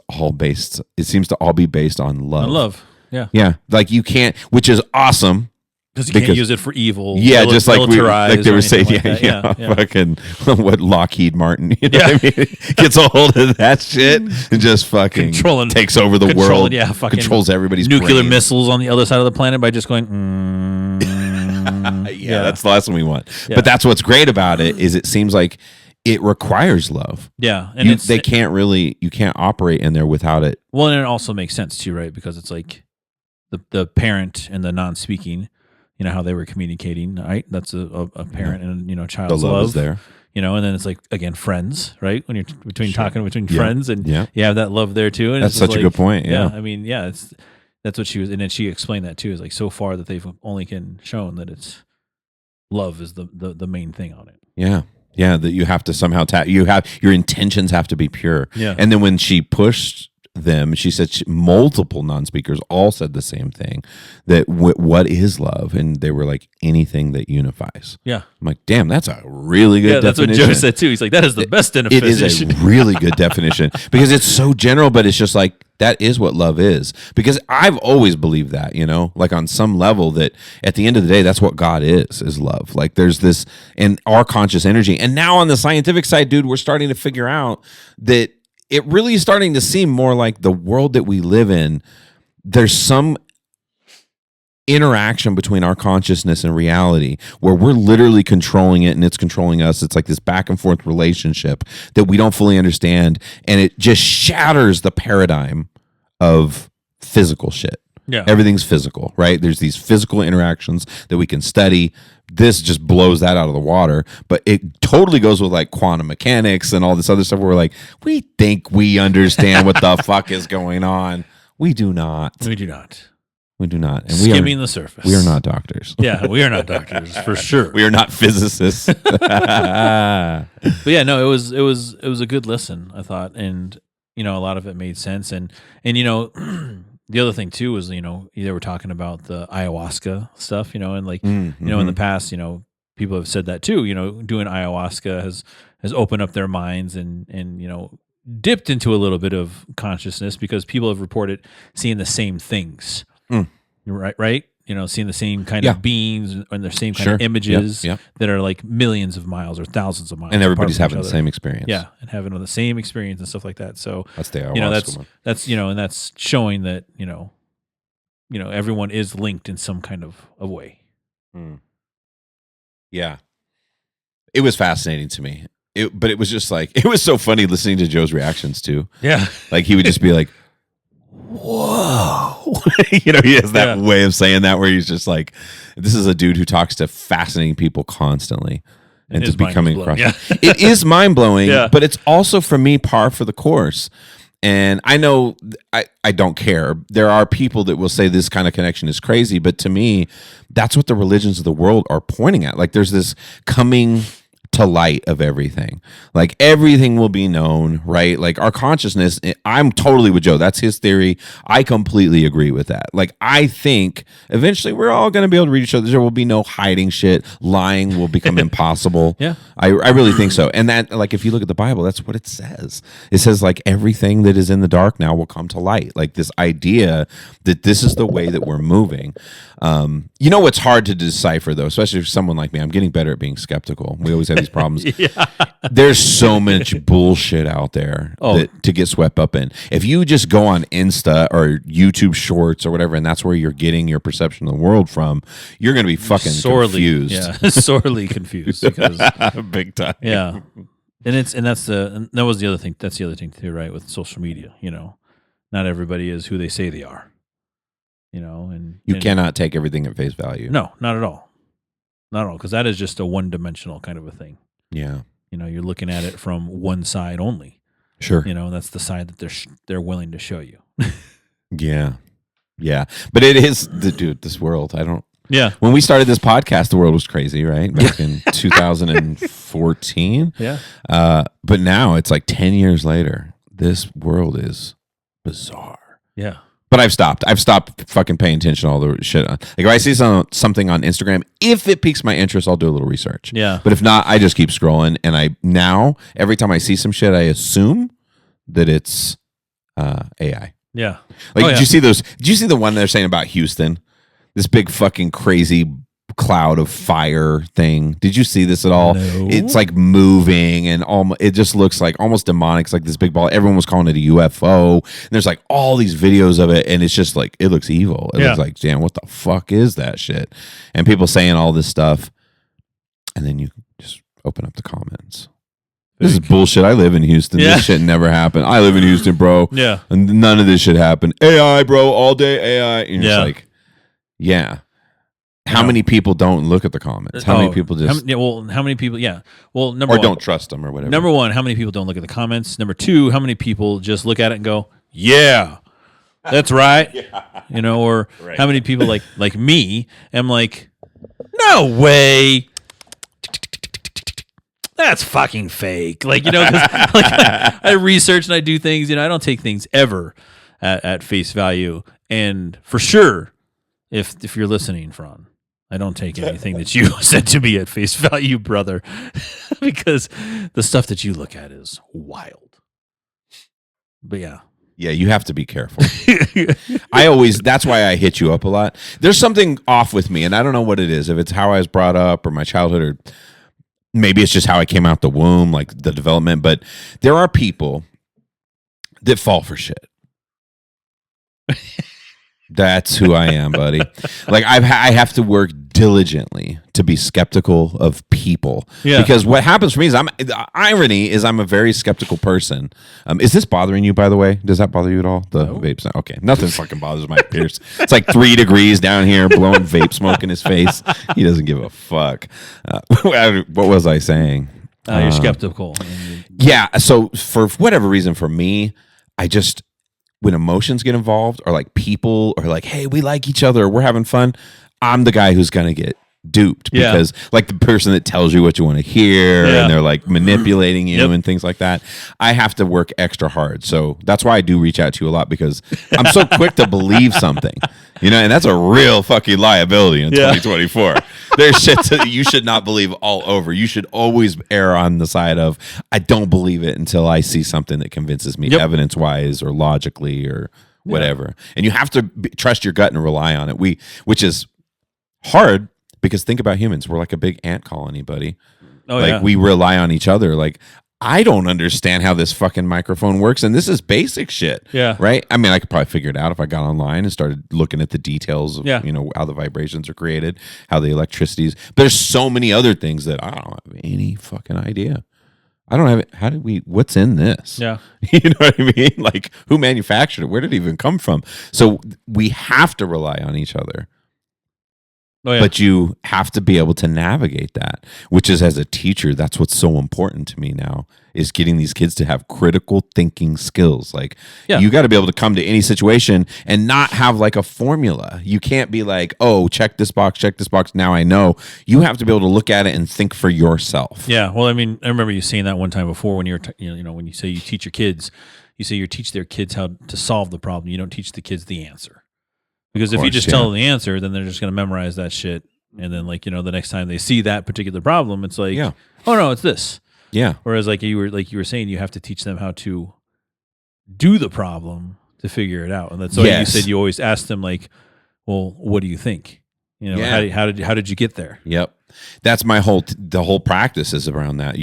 seems to all be based on love.
On love. Yeah.
Yeah. Like you can't, which is awesome.
Because you can't use it for evil.
Yeah, just like they were saying,
yeah.
fucking what Lockheed Martin, you know what I mean? Gets a hold of that shit and just fucking takes over the world.
Yeah, fucking
controls everybody's
nuclear
brain.
missiles on the other side of the planet by just going.
Yeah, that's the last one we want. Yeah. But that's what's great about it is it seems like it requires love.
Yeah, and
you can't operate in there without it.
Well, and it also makes sense too, right? Because it's like the parent and the non-speaking. You know how they were communicating, right? That's a parent and child's
the love is there.
And then it's like, again, friends, right? When you're talking between friends, and you have that love there too. And
that's such a good point. Yeah.
I mean, that's what she was, and then she explained that too. Is like so far that they've only shown that it's love is the main thing on it.
Yeah. Yeah. That you have to somehow your intentions have to be pure.
Yeah.
And then when she pushed them, she said multiple non-speakers all said the same thing, that what is love, and they were like, anything that unifies.
Yeah.
I'm like, damn, that's a really good definition.
That's what Joe said too. He's like, that is the best definition.
It is a really good definition because it's so general, but it's just like, that is what love is. Because I've always believed that, like on some level, that at the end of the day, that's what God is love. Like there's this in our conscious energy. And now on the scientific side, dude, we're starting to figure out that it really is starting to seem more like the world that we live in. There's some interaction between our consciousness and reality where we're literally controlling it and it's controlling us. It's like this back and forth relationship that we don't fully understand. And it just shatters the paradigm of physical shit.
Yeah.
Everything's physical, right? There's these physical interactions that we can study. This just blows that out of the water, but it totally goes with like quantum mechanics and all this other stuff where we're like, we think we understand what the fuck is going on. We do not.
We do not.
We do not. And
skimming the surface.
We are not doctors.
Yeah, we are not doctors for sure.
We are not physicists.
But yeah, no, it was a good listen, I thought, and a lot of it made sense, and the other thing too was, they were talking about the ayahuasca stuff, and like, in the past, people have said that too, doing ayahuasca has opened up their minds and dipped into a little bit of consciousness because people have reported seeing the same things, right? Seeing the same kind of beings and the same kind of images that are like millions of miles or thousands of miles.
And everybody's having the same experience.
Yeah. And having the same experience and stuff like that. So
that's the ayahuasca
that's and that's showing that, everyone is linked in some kind of a way.
Mm. Yeah. It was fascinating to me. But it was just like, it was so funny listening to Joe's reactions too.
Yeah.
Like he would just be like, whoa. He has that way of saying that where he's just like, this is a dude who talks to fascinating people constantly. into becoming cross.
Yeah.
It is mind blowing,
Yeah.
but it's also for me par for the course. And I know I don't care. There are people that will say this kind of connection is crazy, but to me, that's what the religions of the world are pointing at. Like there's this coming to light of everything. Like everything will be known, right? Like our consciousness, I'm totally with Joe. That's his theory. I completely agree with that. Like I think eventually we're all going to be able to read each other. There will be no hiding shit. Lying will become impossible.
Yeah.
I really think so. And that, like, if you look at the Bible, that's what it says. It says like everything that is in the dark now will come to light. Like this idea that this is the way that we're moving. You know what's hard to decipher though, especially for someone like me. I'm getting better at being skeptical. We always have these problems. There's so much bullshit out there to get swept up in. If you just go on Insta or YouTube Shorts or whatever, and that's where you're getting your perception of the world from, you're going to be fucking confused.
Yeah, sorely confused because
big time.
yeah, and that was the other thing. That's the other thing too, right? With social media, not everybody is who they say they are. And
you cannot take everything at face value.
No, not at all. Not at all, because that is just a one-dimensional kind of a thing.
Yeah.
You're looking at it from one side only.
Sure.
That's the side that they're willing to show you.
Yeah. Yeah. But it is this world. I don't.
Yeah.
When we started this podcast, the world was crazy, right? Back in 2014.
Yeah.
But now it's like 10 years later. This world is bizarre.
Yeah.
But I've stopped. I've stopped fucking paying attention to all the shit. Like if I see something on Instagram, if it piques my interest, I'll do a little research.
Yeah.
But if not, I just keep scrolling. And every time I see some shit, I assume that it's AI.
Yeah.
Like, did you see those? Did you see the one they're saying about Houston? This big fucking crazy cloud of fire thing. Did you see this at all?
No.
It's like moving and it just looks like almost demonic. It's like this big ball. Everyone was calling it a UFO. And there's like all these videos of it, and it's just like it looks evil. It looks like, damn, what the fuck is that shit? And people saying all this stuff, and then you just open up the comments. This is bullshit. I live in Houston.
Yeah.
This shit never happened. I live in Houston, bro.
Yeah.
And none of this shit happened. AI, bro, all day AI. And you're just like, yeah. How many people don't look at the comments? How many people just...
how many people... Yeah. Well, number one...
Or don't trust them or whatever.
Number one, how many people don't look at the comments? Number two, how many people just look at it and go, yeah, that's right. Or
right.
How many people like me am like, no way. That's fucking fake. 'cause, I research and I do things, I don't take things ever at face value. And for sure, if you're listening, Fran, I don't take anything that you said to me at face value, brother, because the stuff that you look at is wild. But yeah.
Yeah, you have to be careful. That's why I hit you up a lot. There's something off with me, and I don't know what it is. If it's how I was brought up or my childhood, or maybe it's just how I came out the womb, like the development. But there are people that fall for shit. That's who I am, buddy. Like I have to work diligently to be skeptical of people.
Yeah.
Because what happens for me is the irony is I'm a very skeptical person. Is this bothering you, by the way? Does that bother you at all? The vapes? Okay. Nothing fucking bothers my ears. It's like 3 degrees down here, blowing vape smoke in his face. He doesn't give a fuck. What was I saying?
You're skeptical.
Yeah. So for whatever reason, for me, when emotions get involved, or like people are like, hey, we like each other, we're having fun, I'm the guy who's going to get duped because like the person that tells you what you want to hear and they're like manipulating you and things like that. I have to work extra hard. So that's why I do reach out to you a lot, because I'm so quick to believe something, and that's a real fucking liability in 2024. There's shit that you should not believe all over. You should always err on the side of, I don't believe it until I see something that convinces me evidence wise or logically or whatever. And you have to trust your gut and rely on it. Which is hard, because think about humans. We're like a big ant colony, buddy. We rely on each other. Like, I don't understand how this fucking microphone works, and this is basic shit. Yeah. Right? I mean, I could probably figure it out if I got online and started looking at the details of, how the vibrations are created, how the electricity's. But there's so many other things that I don't have any fucking idea. I don't have it. What's in this?
Yeah.
You know what I mean? Like, who manufactured it? Where did it even come from? So we have to rely on each other.
Oh, yeah.
But you have to be able to navigate that, which is, as a teacher, that's what's so important to me now, is getting these kids to have critical thinking skills. Like,
Yeah.
you got to be able to come to any situation and not have like a formula. You can't be like, oh, check this box, now I know. You have to be able to look at it and think for yourself.
Yeah. Well, I mean, I remember you saying that one time before when you were, when you say you teach your kids, you say you teach their kids how to solve the problem. You don't teach the kids the answer. Because if you just tell them the answer, then they're just going to memorize that shit. And then, like, the next time they see that particular problem, it's like, oh, no, it's this.
Yeah.
Whereas, like you were saying, you have to teach them how to do the problem to figure it out. And that's why you said you always ask them, like, well, what do you think? How did you get there?
Yep. That's the whole practice is around that.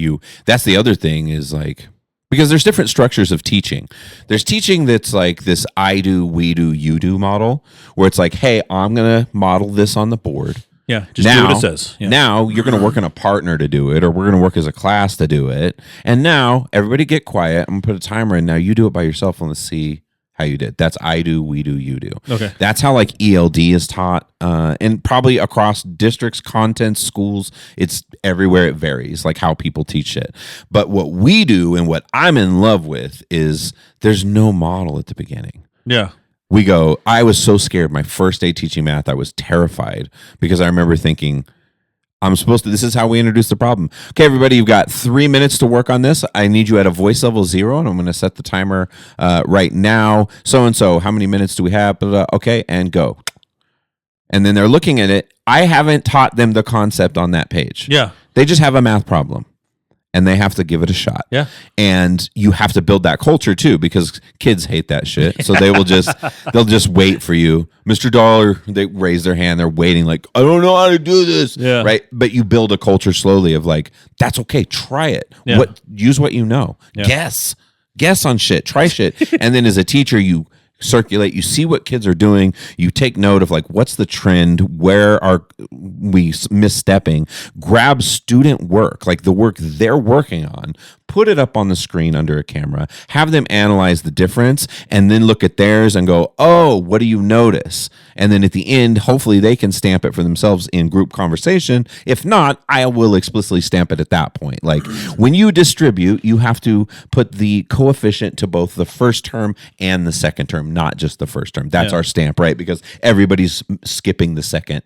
That's the other thing is, like, because there's different structures of teaching. There's teaching that's like this I do, we do, you do model, where it's like, hey, I'm going to model this on the board.
Yeah, just do what it says. Yeah.
Now you're going to work in a partner to do it, or we're going to work as a class to do it. And now everybody get quiet. I'm going to put a timer in. Now you do it by yourself and let's see how you did. That's I do, we do, you do.
Okay.
That's how like ELD is taught, and probably across districts, contents, schools. It's everywhere. It varies, like how people teach it. But what we do and what I'm in love with is there's no model at the beginning.
Yeah.
We go, I was so scared. My first day teaching math, I was terrified because I remember thinking, this is how we introduce the problem. Okay, everybody, you've got 3 minutes to work on this. I need you at a voice level 0, and I'm going to set the timer right now. So-and-so, how many minutes do we have? Okay, and go. And then they're looking at it. I haven't taught them the concept on that page.
Yeah.
They just have a math problem, and they have to give it a shot.
Yeah.
And you have to build that culture too, because kids hate that shit. So they'll just wait for you. Mr. Dollar, they raise their hand. They're waiting like, I don't know how to do this.
Yeah.
Right. But you build a culture slowly of like, that's okay. Try it.
Yeah.
Use what you know.
Yeah.
Guess on shit. Try shit. And then as a teacher, you circulate, you see what kids are doing, you take note of like what's the trend, where are we misstepping, grab student work, like the work they're working on, put it up on the screen under a camera, have them analyze the difference, and then look at theirs and go, oh, what do you notice? And then at the end, hopefully they can stamp it for themselves in group conversation. If not, I will explicitly stamp it at that point. Like when you distribute, you have to put the coefficient to both the first term and the second term, not just the first term. That's our stamp, right? Because everybody's skipping the second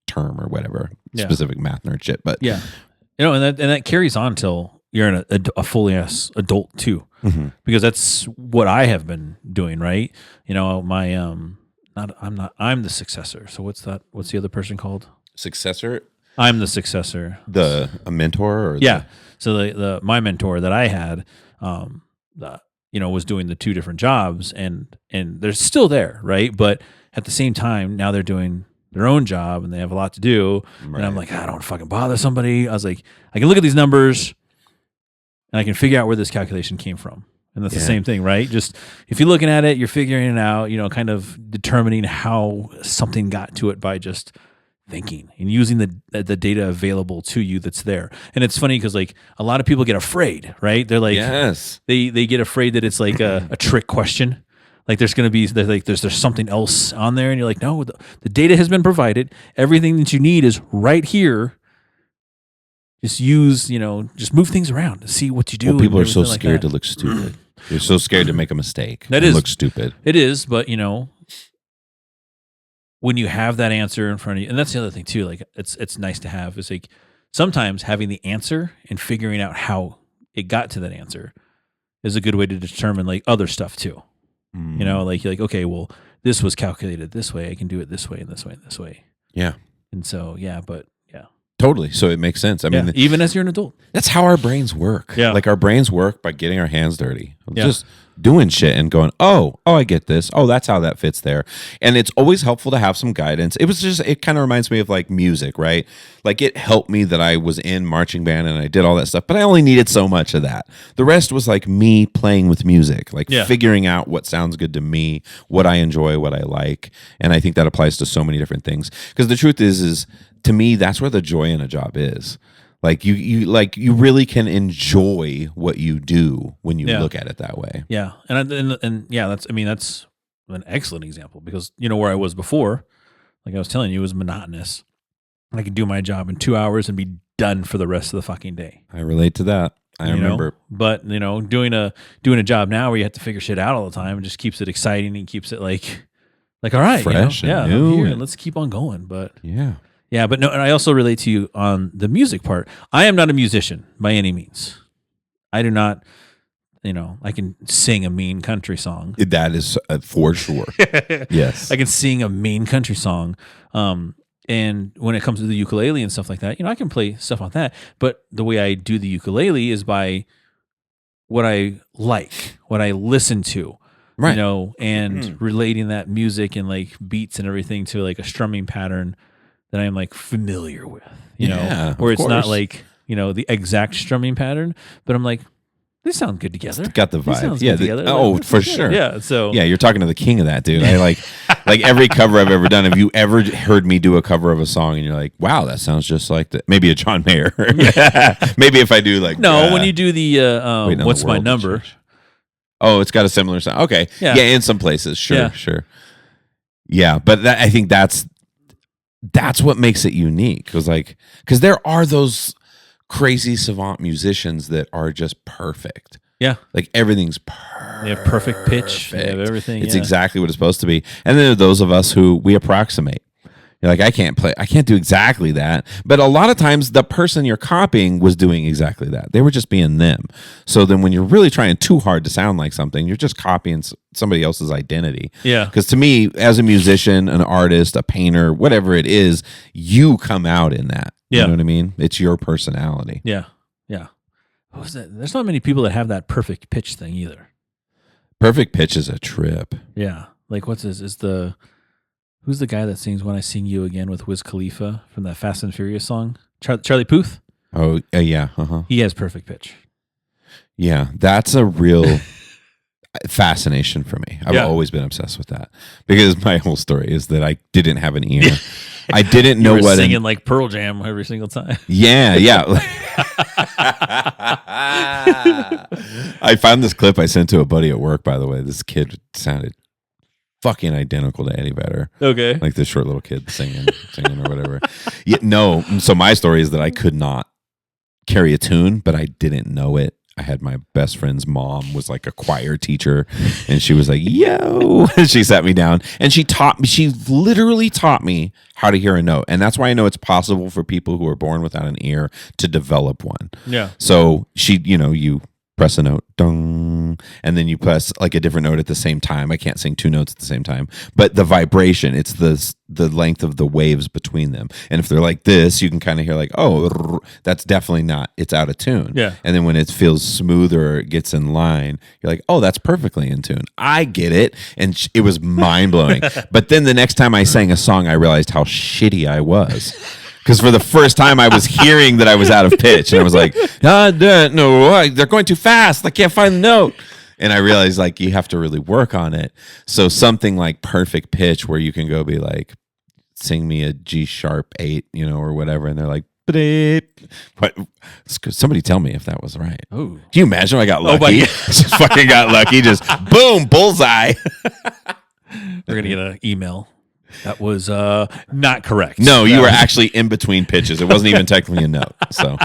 term or whatever, specific math nerd shit. But
and that carries on till you're a fully ass adult too, because that's what I have been doing, right? My I'm the successor. So what's that? What's the other person called?
Successor.
I'm the successor.
A mentor, or
So my mentor that I had, was doing the two different jobs, and they're still there, right? But at the same time, now they're doing their own job and they have a lot to do. Right. And I'm like, I don't want to fucking bother somebody. I was like, I can look at these numbers and I can figure out where this calculation came from. And that's the same thing, right? Just if you're looking at it, you're figuring it out, kind of determining how something got to it by just thinking and using the data available to you that's there. And it's funny because like a lot of people get afraid, right? They're like, they get afraid that it's like a trick question. Like there's going to be there's something else on there, and you're like, no, the data has been provided. Everything that you need is right here. Just use, just move things around to see what you do.
Well, people are so scared to look stupid. They're so scared to make a mistake. Look stupid.
It is, but when you have that answer in front of you, and that's the other thing too. Like it's nice to have is like sometimes having the answer and figuring out how it got to that answer is a good way to determine like other stuff too. Like you're like, okay, well, this was calculated this way. I can do it this way and this way and this way.
Yeah.
And so, but
totally. So it makes sense. I mean,
even as you're an adult,
that's how our brains work.
Yeah.
Like our brains work by getting our hands dirty. Just doing shit and going, oh, I get this. Oh, that's how that fits there. And it's always helpful to have some guidance. It kind of reminds me of like music, right? Like it helped me that I was in marching band and I did all that stuff, but I only needed so much of that. The rest was like me playing with music, like figuring out what sounds good to me, what I enjoy, what I like. And I think that applies to so many different things. Because the truth is to me, that's where the joy in a job is. Like you really can enjoy what you do when you look at it that way.
Yeah. And that's an excellent example because where I was before, like I was telling you, it was monotonous. I can do my job in 2 hours and be done for the rest of the fucking day.
I relate to that. I remember.
But doing a job now where you have to figure shit out all the time, it just keeps it exciting and keeps it like all right,
fresh and
I'm
new
here,
and-
and let's keep on going. But
Yeah.
but no, and I also relate to you on the music part. I am not a musician by any means. I do not, I can sing a mean country song.
That is for sure. Yes.
I can sing a mean country song. And when it comes to the ukulele and stuff like that, I can play stuff on that. But the way I do the ukulele is by what I like, what I listen to,
Right.
and relating that music and like beats and everything to like a strumming pattern that I'm like familiar with,
Yeah,
where
of
it's not
course.
like, the exact strumming pattern, but I'm like, they sound good together.
It's got the
These
vibe.
sounds
Yeah.
good together.
Oh,
Like,
for
this is good.
sure.
Yeah. So
Yeah, you're talking to the king of that, dude. I like every cover I've ever done. Have you ever heard me do a cover of a song and you're like, wow, that sounds just like that? Maybe a John Mayer. Maybe if I do like
when you do the
Wait, no,
what's
the
my
world
number?
changed. Oh, it's got a similar sound. Okay.
Yeah.
Yeah, in some places. Sure,
Yeah.
sure. Yeah, but I think that's what makes it unique. Because there are those crazy savant musicians that are just perfect.
Yeah.
Like everything's perfect.
They have perfect pitch. They have everything.
It's
yeah.
exactly what it's supposed to be. And then there are those of us who we approximate. You're like, I can't do exactly that. But a lot of times the person you're copying was doing exactly that. They were just being them. So then when you're really trying too hard to sound like something, you're just copying somebody else's identity.
Yeah.
Because to me, as a musician, an artist, a painter, whatever it is, you come out in that.
Yeah.
You know what I mean? It's your personality.
Yeah. Yeah. What was that? There's not many people that have that perfect pitch thing either.
Perfect pitch is a trip.
Yeah. Like what's this? Who's the guy that sings When I Sing You Again with Wiz Khalifa from that Fast and Furious song? Charlie Puth?
Oh, yeah. Uh-huh.
He has perfect pitch.
Yeah, that's a real fascination for me. I've
Yeah.
always been obsessed with that because my whole story is that I didn't have an ear. I didn't know
you were
what
singing like Pearl Jam every single time.
Yeah. I found this clip I sent to a buddy at work, by the way. This kid sounded fucking identical to Eddie Vedder.
Okay.
Like this short little kid singing or whatever. Yeah, no. So my story is that I could not carry a tune, but I didn't know it. I had my best friend's mom was like a choir teacher, and she was like, yo, and she sat me down and she literally taught me how to hear a note. And that's why I know it's possible for people who are born without an ear to develop one.
Yeah.
So you press a note, dong, and then you press like a different note at the same time. I can't sing two notes at the same time, but the vibration, it's the length of the waves between them. And if they're like this, you can kind of hear like, oh, that's definitely not, it's out of tune.
Yeah.
And then when it feels smoother, it gets in line, you're like, oh, that's perfectly in tune. I get it. And it was mind blowing. But then the next time I sang a song, I realized how shitty I was. Because for the first time, I was hearing that I was out of pitch. And I was like, no, they're going too fast. I can't find the note. And I realized, like, you have to really work on it. So something like perfect pitch where you can go be like, sing me a G sharp 8, or whatever. And they're like, what? Somebody tell me if that was right.
Oh.
Can you imagine if I got lucky?
Nobody.
Just fucking got lucky. Just boom, bullseye.
We're going to get an email. That was not correct.
No, you were actually in between pitches. It wasn't even technically a note. So,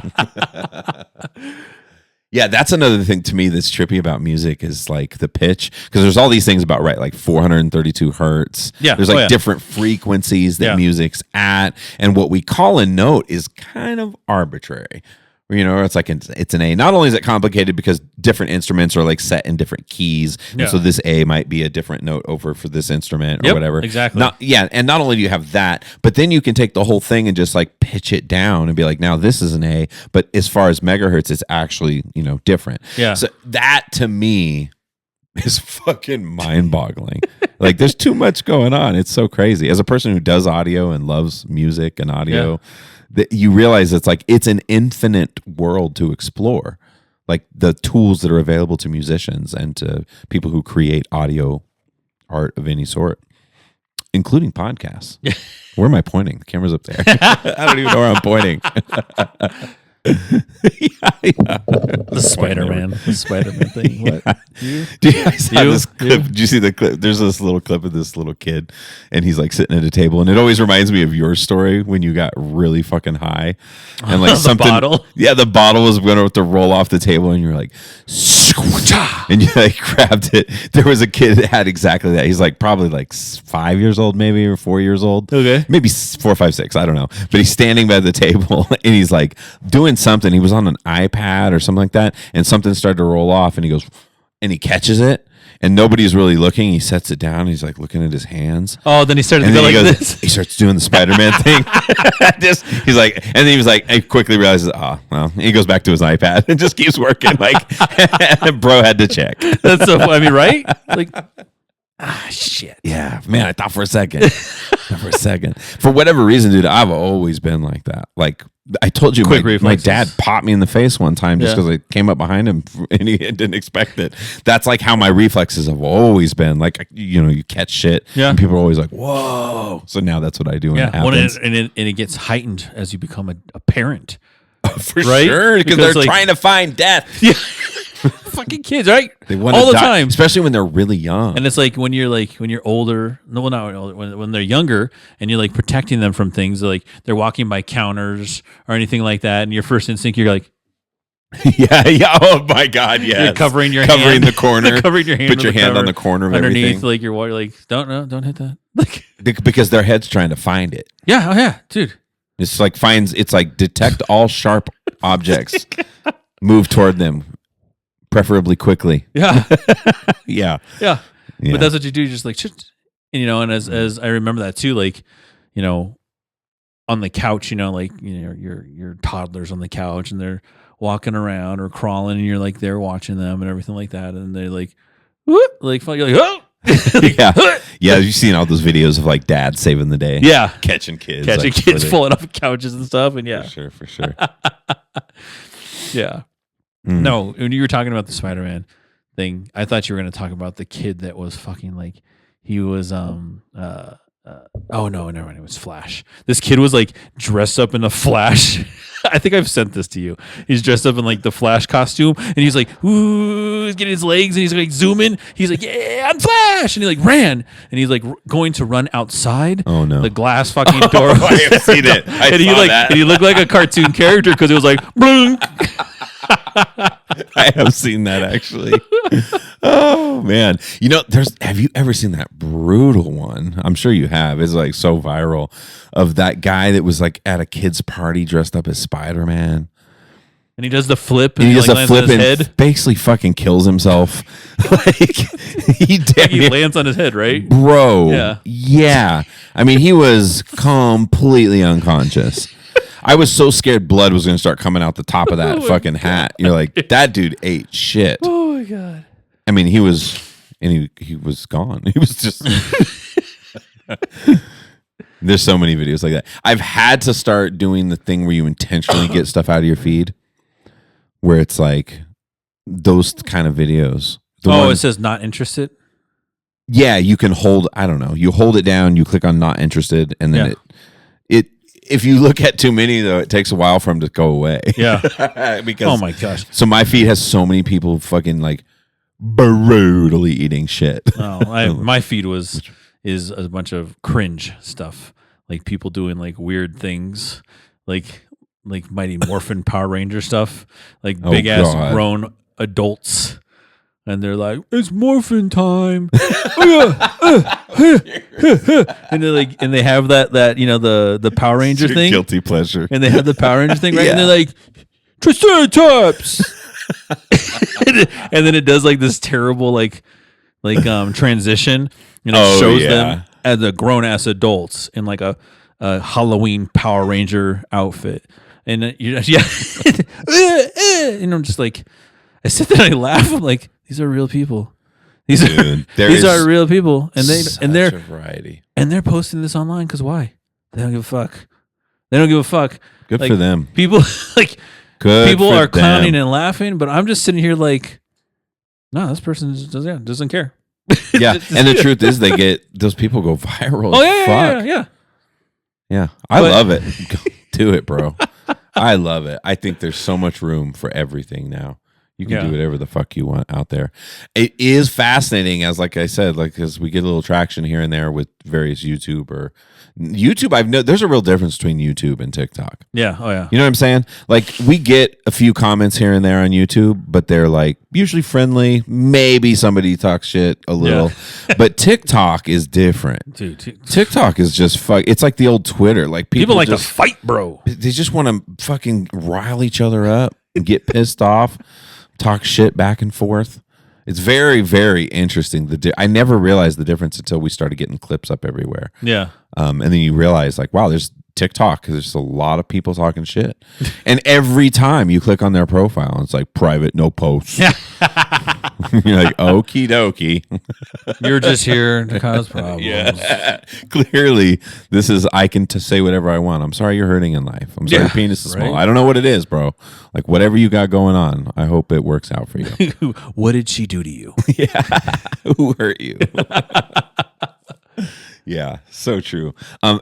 yeah, that's another thing to me that's trippy about music is like the pitch, because there's all these things about like 432 hertz.
Yeah.
There's like different frequencies that music's at, and what we call a note is kind of arbitrary. It's like it's an A. Not only is it complicated because different instruments are like set in different keys, and so this A might be a different note over for this instrument or whatever.
Exactly.
And not only do you have that, but then you can take the whole thing and just like pitch it down and be like, now this is an A, but as far as megahertz, it's actually different.
Yeah.
So that to me is fucking mind-boggling. Like there's too much going on. It's so crazy. As a person who does audio and loves music and audio. Yeah. That you realize it's an infinite world to explore, like the tools that are available to musicians and to people who create audio art of any sort, including podcasts. Where am I pointing? The camera's up there. I don't even know where I'm pointing.
The Spider-Man thing. What?
Dude, I saw this clip. Did you see the clip? There's this little clip of this little kid, and he's like sitting at a table, and it always reminds me of your story when you got really fucking high, and like something.
Bottle?
Yeah, the bottle was going to roll off the table, and you're like, and you like grabbed it. There was a kid that had exactly that. He's like probably like 5 years old, maybe, or 4 years old.
Okay,
maybe 4, 5, 6. I don't know. But he's standing by the table, and he's like doing something. He was on an iPad or something like that, and something started to roll off, and he goes, and he catches it, and nobody's really looking. He sets it down. He's like looking at his hands.
Oh, then he started to go like this.
He starts doing the Spider-Man thing. He's like, and then he was like, he quickly realizes, oh, well, he goes back to his iPad and just keeps working. Like, bro had to check.
That's so funny, right? Like, shit.
Yeah, man, I thought for a second. For whatever reason, dude, I've always been like that. Like, I told you, my dad popped me in the face one time just because I came up behind him and he didn't expect it. That's like how my reflexes have always been. Like, you catch shit, and people are always like, "Whoa!" So now that's what I do. When it happens.
And it gets heightened as you become a parent.
For sure, because they're trying to find death.
Yeah. Fucking kids, right?
They want
all the
die,
time,
especially when they're really young.
And it's like when you're older. No, not older. When they're younger, and you're like protecting them from things, like they're walking by counters or anything like that, and your first instinct, you're like,
yeah. Oh my God, yeah.
You're covering
the corner,
covering your hand.
Put your hand on the corner of
underneath,
everything.
like your water. Like, don't hit that. Like,
because their head's trying to find it.
Yeah, oh yeah, dude.
It's like detect all sharp objects, move toward them. Preferably quickly.
Yeah.
Yeah.
But that's what you do. Just like, and as I remember that too, like, on the couch, like, your toddlers on the couch and they're walking around or crawling and you're like there watching them and everything like that. And they're like, whoop, like, you're like, oh.
Yeah. You've seen all those videos of like dad saving the day.
Yeah.
Catching kids
falling off couches and stuff. And
For sure.
Yeah. No, when you were talking about the Spider-Man thing, I thought you were going to talk about the kid that was fucking like, he was, oh no, never mind. It was Flash. This kid was like dressed up in the Flash. I think I've sent this to you. He's dressed up in like the Flash costume and he's like, ooh, he's getting his legs and he's like zooming. He's like, yeah, I'm Flash. And he like ran and he's like going to run outside.
Oh no.
The glass fucking door.
I have seen it.
And he looked like a cartoon character because it was like, blink.
I have seen that actually. Oh man. Have you ever seen that brutal one? I'm sure you have. It's like so viral of that guy that was like at a kid's party dressed up as Spider-Man.
And he does the flip
and he
does
a flip
on his
and
head.
Basically fucking kills himself.
He lands on his head, right?
Bro. Yeah. I mean, he was completely unconscious. I was so scared blood was going to start coming out the top of that fucking hat. You're like, that dude ate shit.
Oh my God.
I mean, he was gone. He was just. There's so many videos like that. I've had to start doing the thing where you intentionally get stuff out of your feed, where it's like those kind of videos.
It says not interested.
Yeah, you can hold. I don't know. You hold it down. You click on not interested, and then it. If you look at too many, though, it takes a while for them to go away.
Yeah.
Because,
oh my gosh.
So my feed has so many people fucking like brutally eating shit.
My feed is a bunch of cringe stuff, like people doing like weird things, like Mighty Morphin Power Ranger stuff, like big ass grown adults. And they're like, it's morphin time. And they're like, and they have that the Power Ranger thing.
Guilty pleasure.
And they have the Power Ranger thing, right? Yeah. And they're like, Triceratops. And then it does like this terrible transition. And it shows them as a grown ass adults in like a Halloween Power Ranger outfit. And and I'm just like, I sit there and I laugh. I'm like, these are real people. These are real people, and they're
a variety,
and they're posting this online because why? They don't give a fuck. They don't give a fuck.
Good for them.
People people are clowning and laughing, but I'm just sitting here like, no, this person doesn't care.
Yeah, and the truth is, those people go viral.
Oh yeah.
I love it. Do it, bro. I love it. I think there's so much room for everything now. You can do whatever the fuck you want out there. It is fascinating, like I said, because we get a little traction here and there with various YouTube. There's a real difference between YouTube and TikTok.
Yeah. Oh yeah.
You know what I'm saying? Like we get a few comments here and there on YouTube, but they're like usually friendly. Maybe somebody talks shit a little, but TikTok is different.
Dude,
TikTok is just fuck. It's like the old Twitter. Like
people like to fight, bro.
They just want to fucking rile each other up and get pissed off. Talk shit back and forth. It's very, very interesting. I never realized the difference until we started getting clips up everywhere.
Yeah.
And then you realize, like, wow, there's TikTok because there's a lot of people talking shit. And every time you click on their profile, it's like private, no posts. You're like, okie dokie.
You're just here to cause problems.
Yeah. Clearly, this is, I can say whatever I want. I'm sorry you're hurting in life. I'm sorry your penis is small. I don't know what it is, bro. Like, whatever you got going on, I hope it works out for you.
What did she do to you?
Yeah. Who hurt you? Yeah, so true.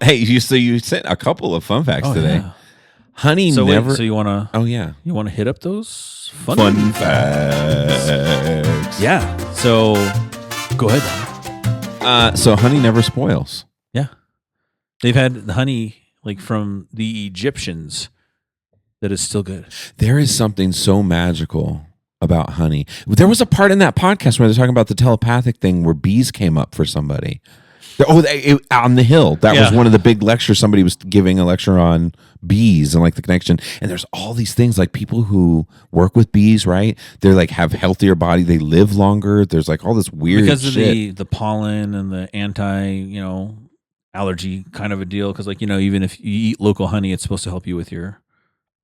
Hey, you sent a couple of fun facts today. Yeah. Honey never.
Wait, so you wanna?
Oh yeah,
you wanna hit up those
fun facts?
Yeah. So go ahead.
So honey never spoils.
Yeah, they've had honey like from the Egyptians that is still good.
There is something so magical about honey. There was a part in that podcast where they're talking about the telepathic thing where bees came up for somebody. On the hill. That was one of the big lectures. Somebody was giving a lecture on bees and like the connection. And there's all these things like people who work with bees, right? They're like have healthier body. They live longer. There's like all this weird
because of
shit.
the pollen and the allergy kind of a deal. Because like, even if you eat local honey, it's supposed to help you with your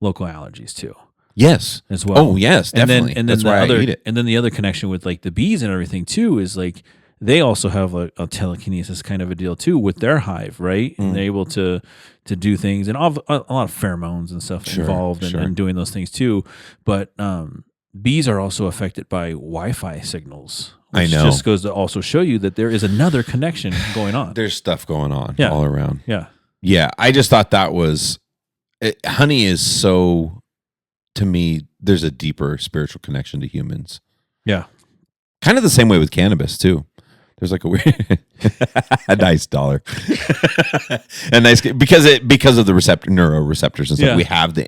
local allergies too.
Yes.
As well.
Oh, yes, definitely.
And then
that's why I eat it.
And then the other connection with like the bees and everything too is like, they also have a telekinesis kind of a deal too with their hive, right? And they're able to do things and a lot of pheromones and stuff involved and doing those things too. But bees are also affected by Wi-Fi signals. Which just goes to also show you that there is another connection going on.
There's stuff going on all around.
Yeah.
Yeah. I just thought that was honey is so, to me, there's a deeper spiritual connection to humans.
Yeah.
Kind of the same way with cannabis too. There's like a weird, a nice dollar, a nice because of the neuroreceptors and stuff. Yeah. We have the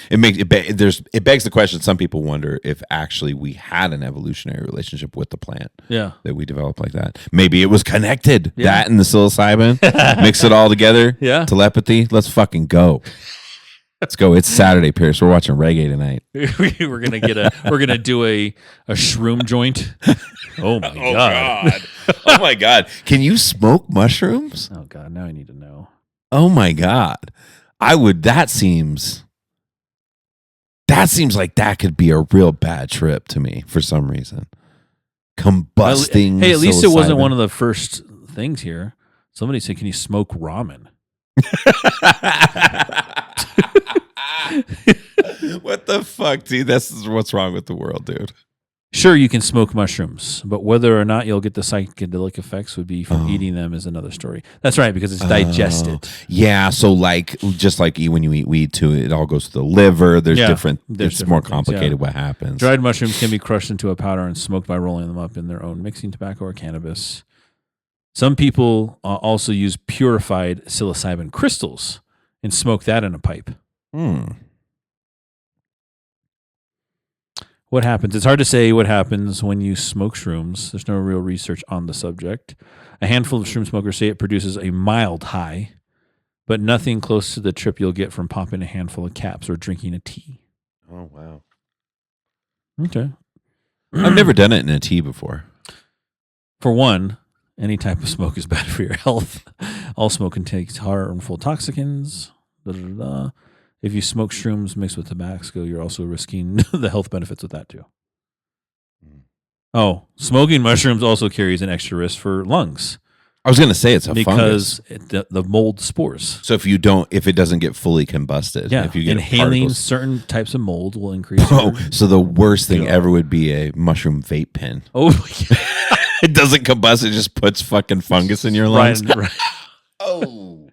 it begs the question. Some people wonder if actually we had an evolutionary relationship with the plant.
Yeah,
that we developed like that. Maybe it was connected. Yeah. That and the psilocybin, mix it all together.
Yeah,
telepathy. Let's fucking go. Let's go. It's Saturday, Pierce. We're watching reggae tonight.
we're gonna do a shroom joint. Oh my god.
Oh my god. Can you smoke mushrooms?
Oh god, now I need to know.
Oh my god. That seems like that could be a real bad trip to me for some reason. Combusting.
Hey, at least it wasn't one of the first things here. Somebody said, "Can you smoke ramen?"
What the fuck, dude? This is what's wrong with the world, dude.
Sure, you can smoke mushrooms, but whether or not you'll get the psychedelic effects would be from eating them is another story. That's right, because it's digested.
Yeah, so just like when you eat weed too, it all goes to the liver. There's different. It's more complicated what happens.
Dried mushrooms can be crushed into a powder and smoked by rolling them up in their own mixing tobacco or cannabis. Some people also use purified psilocybin crystals and smoke that in a pipe. What happens? It's hard to say what happens when you smoke shrooms. There's no real research on the subject. A handful of shroom smokers say it produces a mild high, but nothing close to the trip you'll get from popping a handful of caps or drinking a tea.
Oh, wow.
Okay.
I've never done it in a tea before.
For one, any type of smoke is bad for your health. All smoke contains harmful toxicants. If you smoke shrooms mixed with tobacco, you're also risking the health benefits of that too. Oh, smoking mushrooms also carries an extra risk for lungs.
I was going to say it's a fungus.
Because the mold spores.
So if it doesn't get fully combusted.
Yeah,
if you get
inhaling certain types of mold will increase.
So the worst thing ever would be a mushroom vape pen.
Oh,
it doesn't combust. It just puts fucking fungus in your lungs.
Right.
Oh.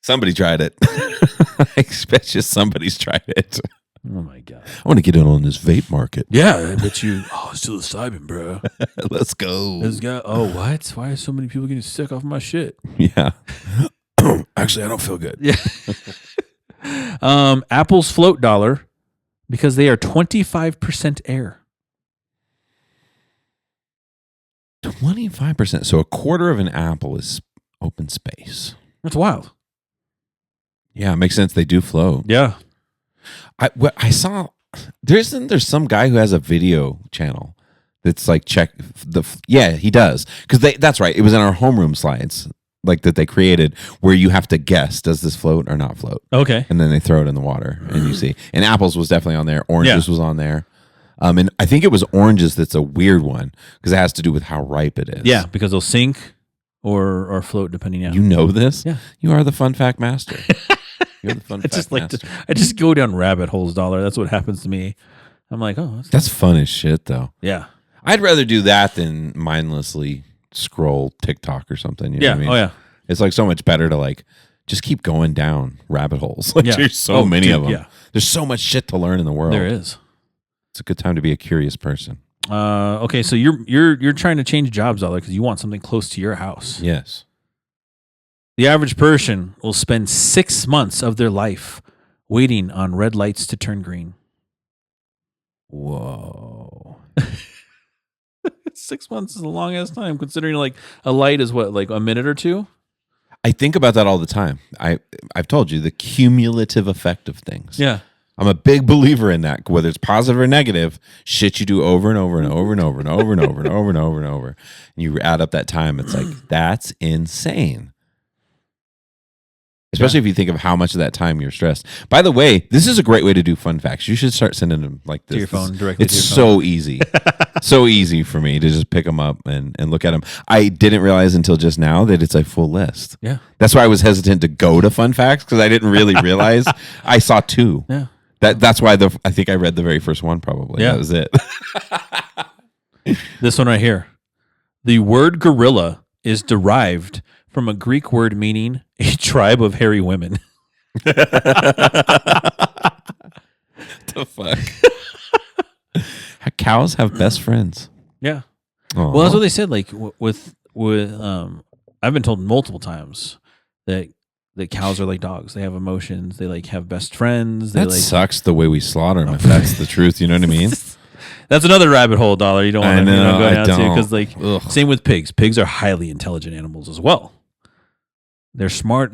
Somebody tried it. I expect you somebody's tried it.
Oh my god!
I want to get in on this vape market.
Yeah, I bet you. Oh, psilocybin, bro.
Let's go.
This guy. Oh, what? Why are so many people getting sick off my shit?
Yeah. Actually, I don't feel good.
Yeah. Apple's float dollar because they are 25% air.
25%. So a quarter of an apple is open space.
That's wild.
Yeah, it makes sense. They do float.
Yeah.
I saw there's some guy who has a video channel that's like he does, because that's right, it was in our homeroom slides like that they created where you have to guess, does this float or not float,
Okay.
and then they throw it in the water and you see, and apples was definitely on there, oranges was on there, and I think it was oranges that's a weird one because it has to do with how ripe it is.
Yeah, because they'll sink or float depending on.
You know this?
Yeah.
You are the fun fact master. You're the fun
I just
fact
like
master.
I just go down rabbit holes, dollar. That's what happens to me. I'm like, oh,
That's fun as shit, though.
yeah.
I'd rather do that than mindlessly scroll TikTok or something. You know what I mean?
Oh yeah.
It's like so much better to like just keep going down rabbit holes. Like
Yeah.
there's so many
dude,
of them.
yeah.
There's so much shit to learn in the world.
There is.
It's a good time to be a curious person.
Okay, so you're trying to change jobs, dollar, because you want something close to your house.
Yes.
The average person will spend 6 months of their life waiting on red lights to turn green.
Whoa.
6 months is a long ass time, considering like a light is what, like a minute or two?
I think about that all the time. I've told you the cumulative effect of things.
Yeah.
I'm a big believer in that, whether it's positive or negative, shit you do over and over and over and over and over and over and over and over and over. And you add up that time, it's like, that's insane. Especially if you think of how much of that time you're stressed. By the way, this is a great way to do fun facts. You should start sending them like this.
To your phone, directly
It's
to your
so easy. So easy for me to just pick them up and look at them. I didn't realize until just now that it's a full list.
Yeah.
That's why I was hesitant to go to fun facts, because I didn't really realize. I saw 2.
Yeah.
That's why I think I read the very first one probably.
Yeah.
That was it.
This one right here. The word gorilla is derived from a Greek word meaning a tribe of hairy women.
The fuck? Cows have best friends.
Yeah.
Aw.
Well, that's what they said. Like with I've been told multiple times that cows are like dogs. They have emotions. They like have best friends. They
That
like
sucks the way we slaughter them. If that's the truth, you know what I mean?
That's another rabbit hole, dollar. You don't want to go
I
down to,
don't.
because like
Ugh.
same with pigs. Pigs are highly intelligent animals as well. They're smart.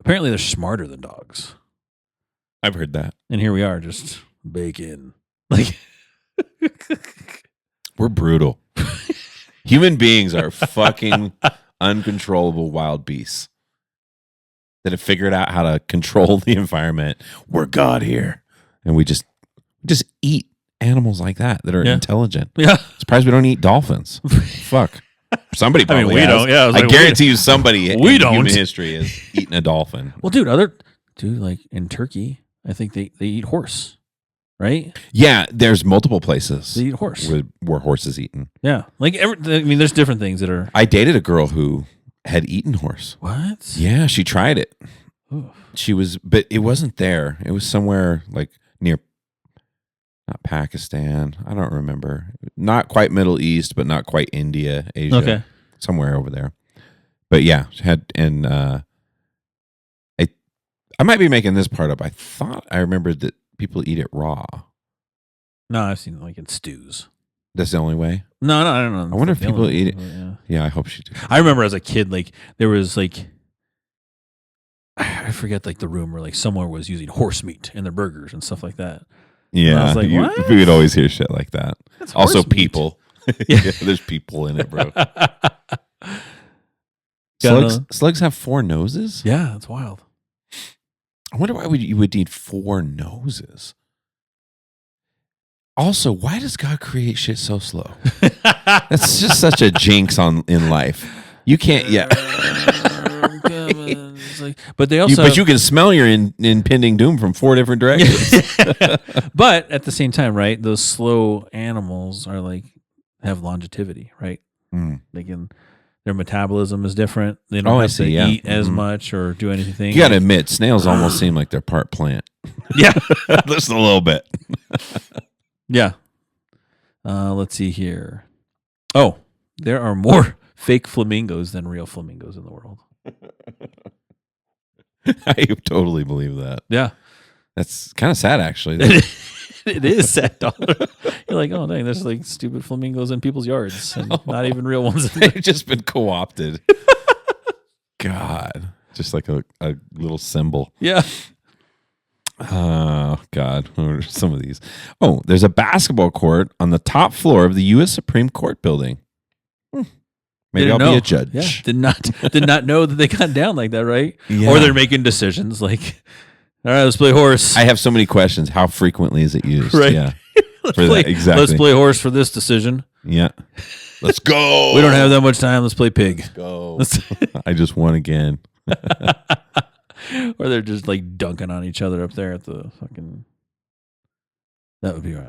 Apparently they're smarter than dogs.
I've heard that.
And here we are, just bacon. Like
We're brutal. Human beings are fucking uncontrollable wild beasts that have figured out how to control the environment. We're God here. And we just eat animals like that are intelligent.
yeah.
Surprised we don't eat dolphins. Fuck. Somebody probably
we
has.
don't. Yeah, I was
I
like,
guarantee you somebody
we
in
don't.
human history has eaten a dolphin.
Well, dude, like in Turkey, I think they eat horse, right?
Yeah, there's multiple places
They eat horse.
where horses eaten.
Yeah, like there's different things that are.
I dated a girl who had eaten horse.
What?
Yeah, she tried it.
Oof.
But it wasn't there. It was somewhere like near, not Pakistan. I don't remember. Not quite Middle East, but not quite India, Asia.
Okay.
Somewhere over there. But yeah, she had, and I might be making this part up. I thought I remembered that people eat it raw.
No, I've seen it like in stews.
That's the only way.
No, I don't know.
I wonder if
The
people
only-
eat it.
Yeah.
Yeah, I hope she did.
I remember as a kid, like there was like I forget like the rumor, like somewhere was using horse meat in their burgers and stuff like that.
Yeah,
I was like, what?
we would always hear shit like that.
That's
Also,
horse meat.
people.
Yeah.
Yeah, there's people in it, bro.
Gotta-
Slugs have 4 noses?
Yeah, that's wild.
I wonder why you would need 4 noses. Also, why does God create shit so slow? That's just such a jinx in life. You can't,
But they also,
but you can smell your impending doom from 4 different directions.
but at the same time, right? Those slow animals are like have longevity, right?
Mm.
They can their metabolism is different. They don't
Oh, I
have
see,
to
yeah.
eat as
Mhm.
much or do anything.
You got to admit, snails almost seem like they're part plant.
Yeah.
Just a little bit.
Yeah. Let's see here. Oh, there are more fake flamingos than real flamingos in the world.
I totally believe that.
Yeah.
That's kind of sad, actually.
It is sad, dollar. You're like, oh dang, there's like stupid flamingos in people's yards, and not even real ones.
They've just been co-opted. God, just like a little symbol.
Yeah.
Oh God, what are some of these? Oh, there's a basketball court on the top floor of the U.S. Supreme Court building. Maybe
Didn't
I'll
know.
be a judge.
Yeah. Did not know that they got down like that, right?
Yeah.
Or they're making decisions like, all right, let's play horse.
I have so many questions. How frequently is it used?
Right.
Yeah.
let's,
for
play,
that, exactly.
let's play horse for this decision.
Yeah. Let's go.
We don't have that much time. Let's play pig.
Go. I just won again.
Or they're just like dunking on each other up there at the fucking. That would be right.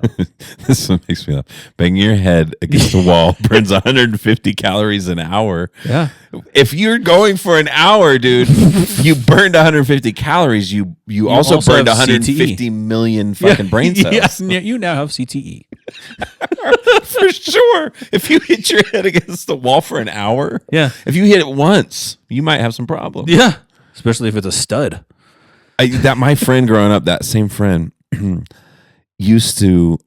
This one makes me laugh. Banging your head against the wall burns 150 calories an hour.
Yeah.
If you're going for an hour, dude, you burned 150 calories. You also burned
have
150 million fucking brain cells.
Yeah, you now have CTE.
For sure. If you hit your head against the wall for an hour,
Yeah.
if you hit it once, you might have some problems.
Yeah. Especially if it's a stud.
My friend growing up, that same friend, used to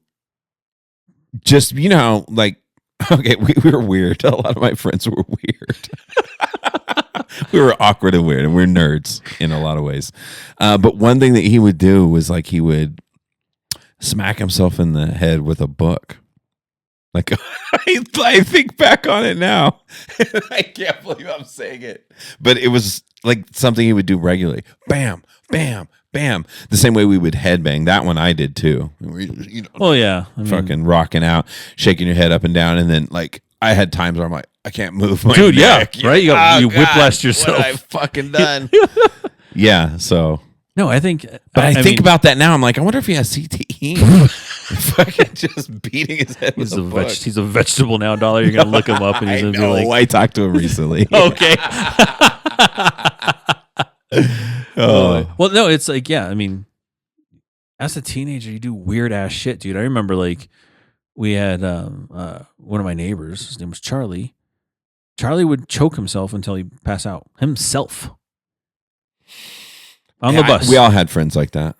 just, like, okay, we were weird. A lot of my friends were weird. We were awkward and weird, and we're nerds in a lot of ways. But one thing that he would do was like he would smack himself in the head with a book. Like, I think back on it now. I can't believe I'm saying it. But it was like something he would do regularly. Bam, bam, bam. The same way we would headbang. That one I did too.
Oh, yeah. I mean,
Fucking rocking out, shaking your head up and down. And then, like, I had times where I'm like, I can't move my
dude,
neck.
yeah. Right? You whiplashed yourself.
What have I fucking done? Yeah, so.
No, I think.
But I think
mean,
about that now. I'm like, I wonder if he has CTE. Fucking just beating his head with a book.
He's a vegetable now, dollar. You're going to look him up and he's going to be like.
I talked to him recently.
Okay.
Oh.
Well, no, it's like, yeah, I mean, as a teenager, you do weird ass shit, dude. I remember like we had one of my neighbors, his name was Charlie. Charlie would choke himself until he passed out. Himself. On the bus.
We all had friends like that.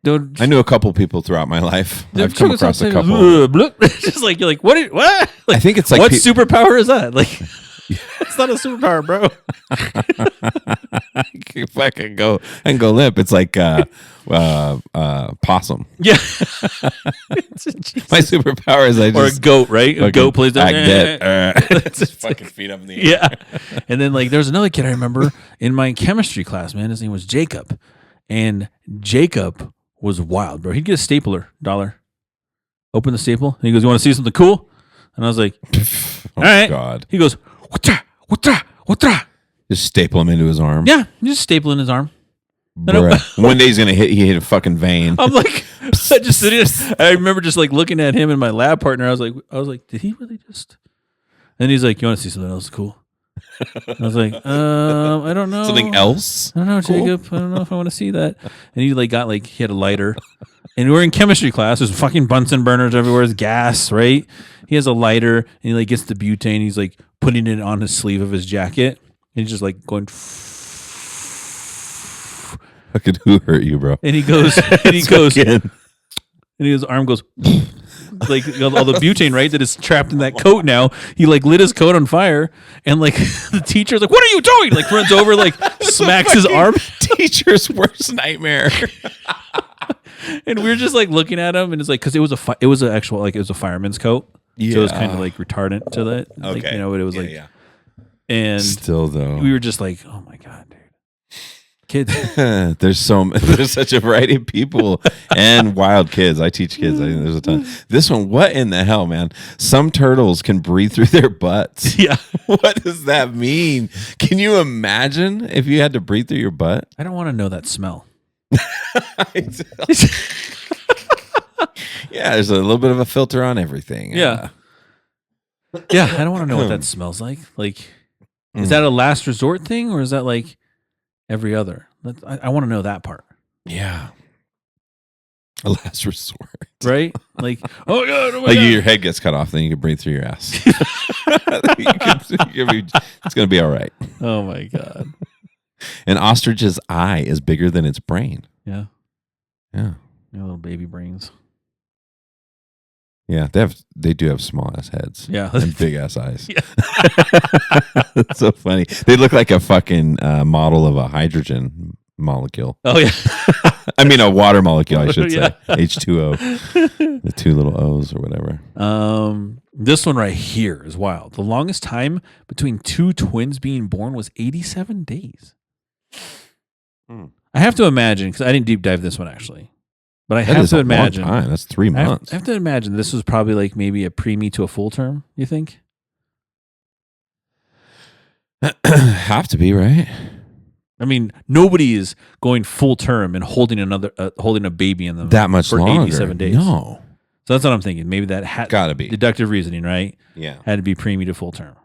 Dude,
I knew a couple people throughout my life.
dude,
I've come
choke
across a
himself,
couple.
Just like, you're like, what? What? Like,
I think it's like
what superpower is that? Like, it's not a superpower, bro.
if I can go limp, it's like possum.
Yeah.
My superpower is I
Or a
just
goat, right? A goat plays
act
that.
dead. Just fucking feet up in the air.
Yeah. And then like there's another kid I remember in my chemistry class, man. His name was Jacob. And Jacob was wild, bro. He'd get a stapler, dollar. Open the staple. And he goes, "You want to see something cool?" And I was like,
Oh
all right.
God.
He goes, "What's
Just staple him into his arm.
Yeah, just staple in his arm.
Bruh. One day he hit a fucking vein.
I'm like, I remember just like looking at him and my lab partner. I was like, did he really just? And he's like, "You want to see something else cool?" I was like, I don't know.
Something else?
I don't know,
cool?
Jacob. I don't know if I want to see that. And he like got like he had a lighter, and we were in chemistry class. There's fucking Bunsen burners everywhere. There's gas, right? He has a lighter, and he like gets the butane. He's like putting it on his sleeve of his jacket, and he's just like going.
Fucking who hurt you, bro?
And he goes, and his arm goes. Like all the butane, right? That is trapped in that coat now. He like lit his coat on fire, and like the teacher's like, "What are you doing?" Like runs over, like smacks his arm.
Teacher's worst nightmare.
And we were just like looking at him, and it's like because it was a fireman's coat, so it was kind of like retardant to that. Like,
Okay,
but it was like,
yeah.
And
Still though,
we were just like, "Oh my god, dude, kids."
there's such a variety of people and wild kids. I teach kids. I think there's a ton. This one, what in the hell, man? Some turtles can breathe through their butts.
Yeah.
What does that mean? Can you imagine if you had to breathe through your butt?
I don't want to know that smell.
Yeah, there's a little bit of a filter on everything.
Yeah. Yeah, I don't want to know what that smells like. Like, Is that a last resort thing, or is that like every other? I want to know that part.
Yeah. A last resort.
Right? Like, oh God.
Like your head gets cut off, then you can breathe through your ass. It's going to be all right.
Oh my God.
An ostrich's eye is bigger than its brain.
Yeah.
Yeah.
Little baby brains.
Yeah, they do have small ass heads.
Yeah.
And big ass eyes.
Yeah.
That's so funny. They look like a fucking model of a hydrogen molecule.
Oh yeah.
I mean a water molecule, I should say.
Yeah.
H2O. The two little O's or whatever.
This one right here is wild. The longest time between two twins being born was 87 days. I have to imagine, because I didn't deep dive this one actually, but I have to imagine.
Long time. That's 3 months.
I have to imagine this was probably like maybe a preemie to a full term. You think?
Have to be, right?
I mean, nobody is going full term and holding a baby in them
that much
for
longer.
87 days.
No,
so that's what I'm thinking. Maybe that had
gotta be
deductive reasoning, right?
Yeah,
had to be preemie to full term.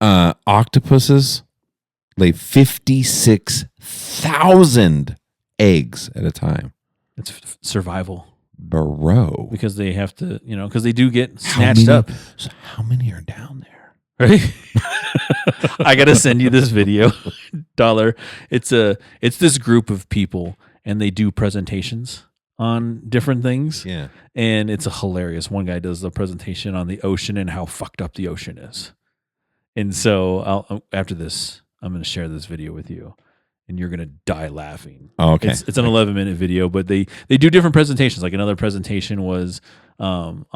Octopuses lay 56,000 eggs at a time.
It's survival.
Bro,
Because they have to, because they do get snatched up.
So how many are down there?
Right? I gotta send you this video, Dollar. It's this group of people, and they do presentations on different things.
Yeah,
and it's a hilarious. One guy does the presentation on the ocean and how fucked up the ocean is. And so after this, I'm going to share this video with you, and you're going to die laughing.
Oh, okay.
It's an 11-minute video, but they do different presentations. Like another presentation was on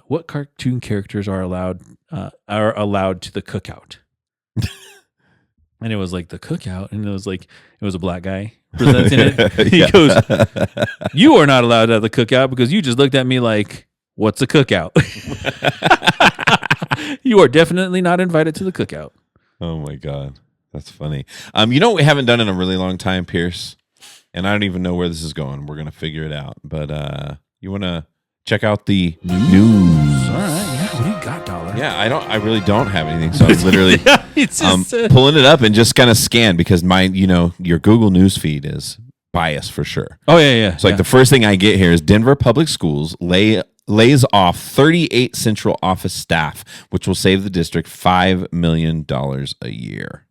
what cartoon characters are allowed to the cookout. And it was like the cookout, and it was a black guy presenting it. He goes, "You are not allowed at the cookout because you just looked at me like, what's a cookout?" You are definitely not invited to the cookout.
Oh my God. That's funny. You know what we haven't done in a really long time, Pierce? And I don't even know where this is going. We're gonna figure it out. But you wanna check out the news?
All right, yeah. What do you got, Dollar?
Yeah, I really don't have anything. So I'm literally
it's just,
pulling it up and just kind of scan because your Google News feed is biased for sure.
Oh yeah.
So like the first thing I get here is Denver Public Schools lays off 38 central office staff, which will save the district $5 million a year.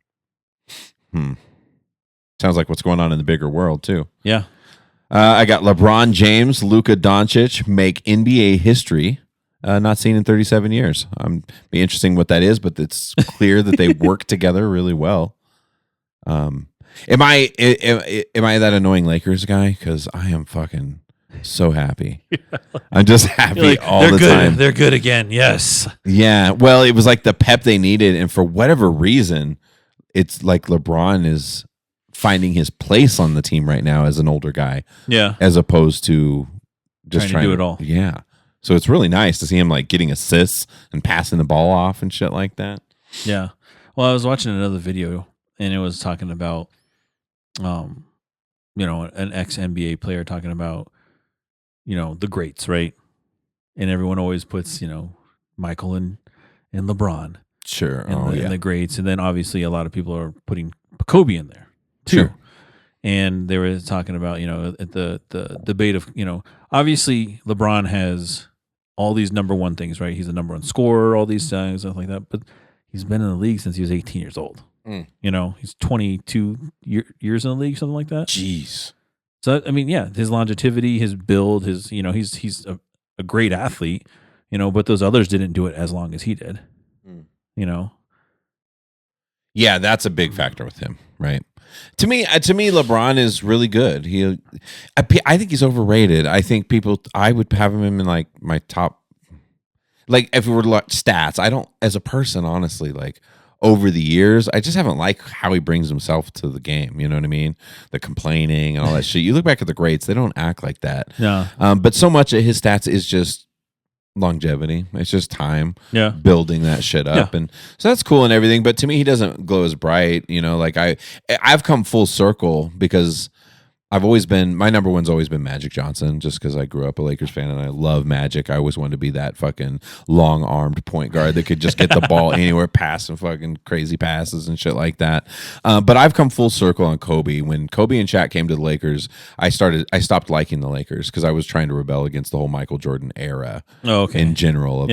Sounds like what's going on in the bigger world too.
Yeah.
I got LeBron James, Luka Doncic make NBA history, not seen in 37 years. Be interesting what that is, but it's clear that they work together really well. Am I that annoying Lakers guy? Because I am fucking so happy. I'm just happy all the time.
They're good again. Yes.
Yeah. Well, it was like the pep they needed, and for whatever reason, it's like LeBron is finding his place on the team right now as an older guy.
Yeah.
As opposed to just trying
to do it all.
Yeah. So it's really nice to see him like getting assists and passing the ball off and shit like that.
Yeah. Well, I was watching another video, and it was talking about, an ex-NBA player talking about, the greats, right? And everyone always puts, Michael and LeBron.
Sure.
And the greats. And then obviously a lot of people are putting Kobe in there too.
Sure.
And they were talking about, at the debate of, obviously LeBron has all these number one things, right? He's the number one scorer, all these things, stuff like that. But he's been in the league since he was 18 years old. He's 22 years in the league, something like that.
Jeez.
So, I mean, yeah, his longevity, his build, his, he's a great athlete, but those others didn't do it as long as he did,
Yeah, that's a big factor with him, right? To me, LeBron is really good. I think he's overrated. I think I would have him in like my top, like if we were to look stats, I don't, as a person, honestly, like over the years, I just haven't liked how he brings himself to the game. You know what I mean? The complaining and all that shit. You look back at the greats, they don't act like that.
Yeah.
But so much of his stats is just longevity. It's just time building that shit up. And so that's cool and everything. But to me, he doesn't glow as bright. Like I've come full circle because my number one's always been Magic Johnson, just because I grew up a Lakers fan and I love Magic. I always wanted to be that fucking long armed point guard that could just get the ball anywhere, pass and fucking crazy passes and shit like that. But I've come full circle on Kobe. When Kobe and Shaq came to the Lakers, I stopped liking the Lakers because I was trying to rebel against the whole Michael Jordan era in general of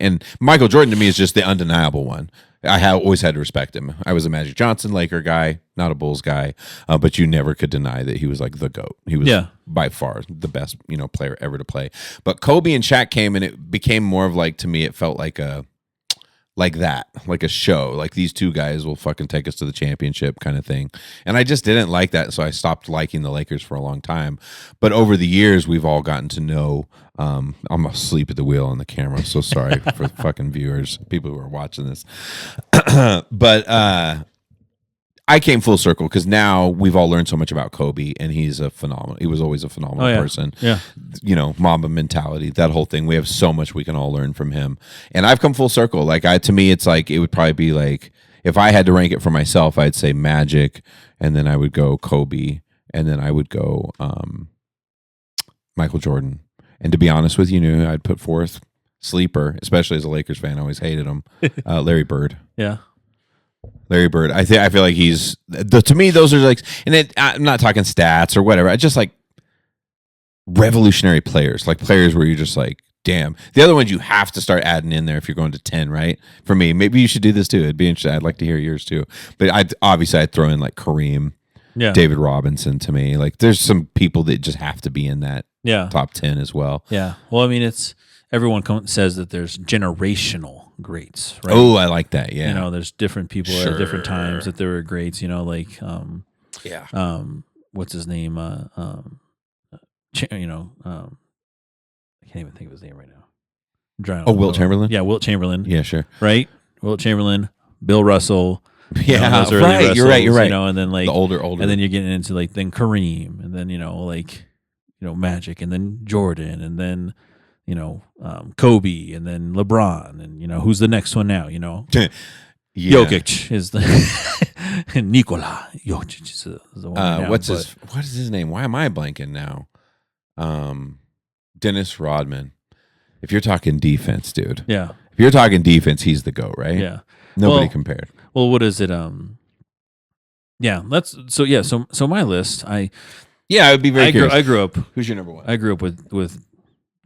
and Michael Jordan to me is just the undeniable one. I have always had to respect him. I was a Magic Johnson Laker guy, not a Bulls guy, but you never could deny that he was like the GOAT. He was by far the best, player ever to play. But Kobe and Shaq came, and it became more of like, to me, it felt like a show. Like these two guys will fucking take us to the championship kind of thing. And I just didn't like that, so I stopped liking the Lakers for a long time. But over the years, we've all gotten to know. I'm asleep at the wheel on the camera. So sorry for fucking viewers, people who are watching this. But I came full circle because now we've all learned so much about Kobe, and he was always a phenomenal person.
Yeah.
Mamba mentality, that whole thing. We have so much we can all learn from him. And I've come full circle. Like to me, it's like, it would probably be like, if I had to rank it for myself, I'd say Magic, and then I would go Kobe, and then I would go Michael Jordan. And to be honest with you, I'd put forth sleeper, especially as a Lakers fan. I always hated him. Larry Bird.
Yeah.
Larry Bird. I feel like he's to me, those are like, and I'm not talking stats or whatever. I just like revolutionary players, like players where you're just like, damn. The other ones you have to start adding in there if you're going to 10, right? For me, maybe you should do this too. It'd be interesting. I'd like to hear yours too. But I'd throw in like Kareem, David Robinson to me. Like there's some people that just have to be in that top 10 as well.
Yeah. Well, I mean, everyone says that there's generational greats, right?
Oh, I like that. Yeah.
There's different people at different times that there were greats, like, what's his name? I can't even think of his name right now.
Wilt Chamberlain?
Yeah, Wilt Chamberlain.
Yeah, sure.
Right? Wilt Chamberlain, Bill Russell.
Yeah,
those early
right.
Russells,
You're right.
And then like
the older.
And then you're getting into like then Kareem, and then Magic, and then Jordan, and then Kobe, and then LeBron, and who's the next one now? Jokic is the Nikola Jokic is the one. Now,
is his name? Why am I blanking now? Dennis Rodman. If you're talking defense, dude.
Yeah.
If you're talking defense, he's the GOAT, right?
Yeah.
Nobody compared.
Well, what is it? Yeah. So my list. I would be very curious. I grew up.
Who's your number one?
I grew up with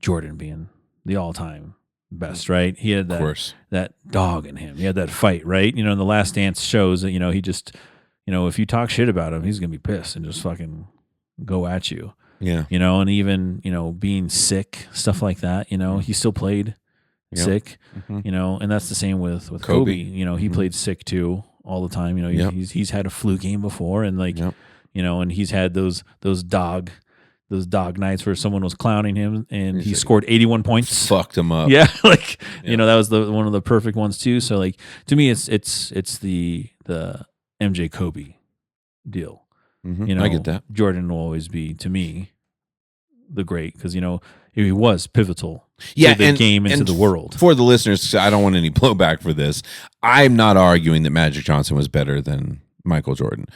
Jordan being the all-time best, right? He had that dog in him. He had that fight, right? In the Last Dance shows that he just if you talk shit about him, he's gonna be pissed and just fucking go at you.
Yeah.
And even being sick, stuff like that. He still played sick. Mm-hmm. And that's the same with Kobe. He played sick too all the time. He's had a flu game before, and like and he's had those dog nights where someone was clowning him and he scored 81 points.
Fucked him up.
Yeah, like that was one of the perfect ones too. So like to me, it's the MJ Kobe deal.
Mm-hmm. I get that.
Jordan will always be to me the great because he was pivotal.
To
the game into the world.
For the listeners, I don't want any blowback for this. I'm not arguing that Magic Johnson was better than Michael Jordan.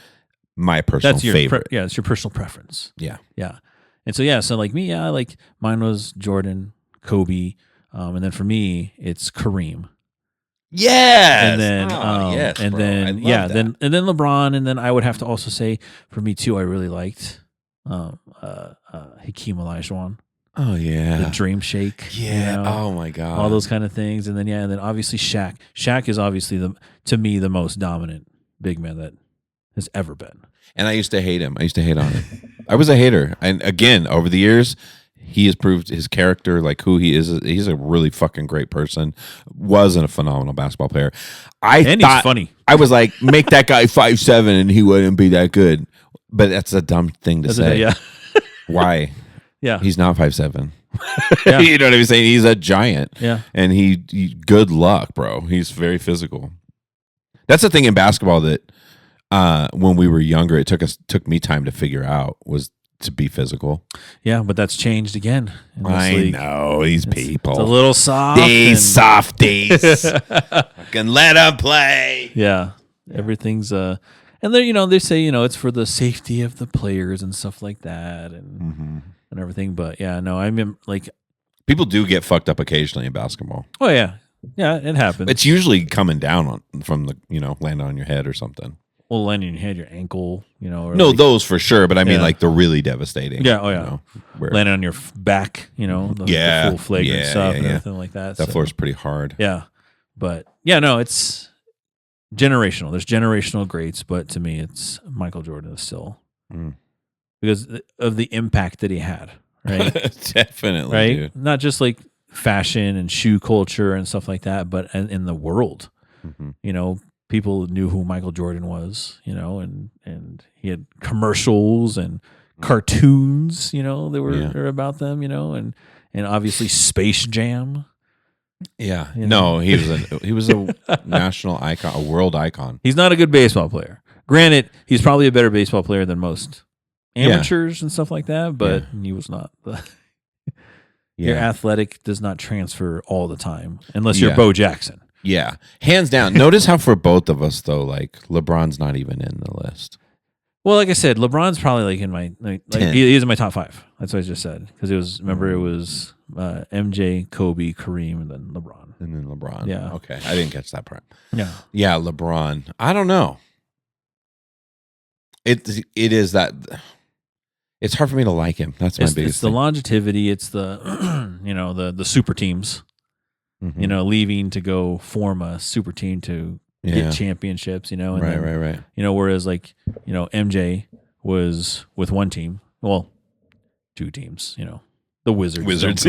My personal favorite.
It's your personal preference.
Yeah.
Yeah. And so like me, like mine was Jordan, Kobe, and then for me, it's Kareem.
Yes.
And then, then LeBron, and then I would have to also say for me too, I really liked Hakeem Olajuwon.
Oh yeah,
the Dream Shake.
Yeah. Oh my God.
All those kind of things, and then obviously Shaq. Shaq is obviously to me the most dominant big man that has ever been.
And I used to hate him. I used to hate on him. I was a hater, and again over the years, he has proved his character, like who he is. He's a really fucking great person. Wasn't a phenomenal basketball player.
He's funny.
I was like, make that guy 5'7", and he wouldn't be that good. But that's a dumb thing to say.
Yeah.
Why?
Yeah.
He's not 5'7".
Yeah.
You know what I'm saying? He's a giant.
Yeah.
And he good luck, bro. He's very physical. That's the thing in basketball that when we were younger, it took me time to figure out was to be physical.
Yeah, but that's changed again.
I know these people.
It's a little soft.
These softies. Fucking let them play.
Yeah, everything's and And then, they say, it's for the safety of the players and stuff like that and everything. But yeah, no, I mean, like,
people do get fucked up occasionally in basketball.
oh yeah. Yeah, it happens.
It's usually coming down from the, landing on your head or something.
Well, landing on your head, your ankle, or
No,
like,
those for sure. But I mean,
Yeah.
like the really devastating.
Yeah, oh yeah.
Where
landing on your back, the full flagrant stuff and everything like that.
that floor's pretty hard.
Yeah. But yeah, no, it's generational. There's generational greats, but to me, it's Michael Jordan is still because of the impact that he had, right?
Definitely,
right?
dude.
Not just like fashion and shoe culture and stuff like that, but in the world, people knew who Michael Jordan was, and he had commercials and cartoons, that were about them, and obviously Space Jam.
Yeah. No, he was a national icon, a world icon.
He's not a good baseball player. Granted, he's probably a better baseball player than most amateurs and stuff like that, but he was not. Your athletic does not transfer all the time unless you're Bo Jackson.
Yeah, hands down. Notice how for both of us though, like LeBron's not even in the list.
Well, like I said, LeBron's probably like in my he is in my top 5. That's what I just said because it was MJ, Kobe, Kareem, and then LeBron.
And then LeBron.
Yeah.
Okay, I didn't catch that part.
Yeah.
Yeah, LeBron. I don't know. It is that. It's hard for me to like him. That's my biggest
It's the
thing.
longevity. It's the the super teams. Leaving to go form a super team to get championships. And
right.
Whereas like MJ was with one team. Well, 2 teams. The Wizards. Wizards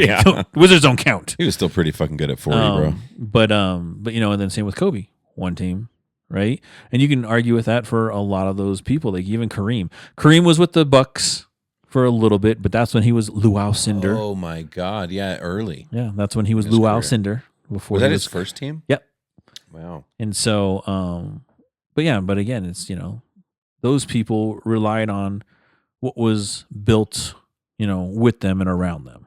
don't count.
He was still pretty fucking good at 40, bro.
But and then same with Kobe, one team, right? And you can argue with that for a lot of those people, like even Kareem. Kareem was with the Bucks for a little bit, but that's when he was Luau Cinder.
Oh my God, yeah, early.
Yeah, that's when he was Luau Cinder. Before
was that his first team?
Yep.
Wow.
And so, but again, it's those people relied on what was built, with them and around them.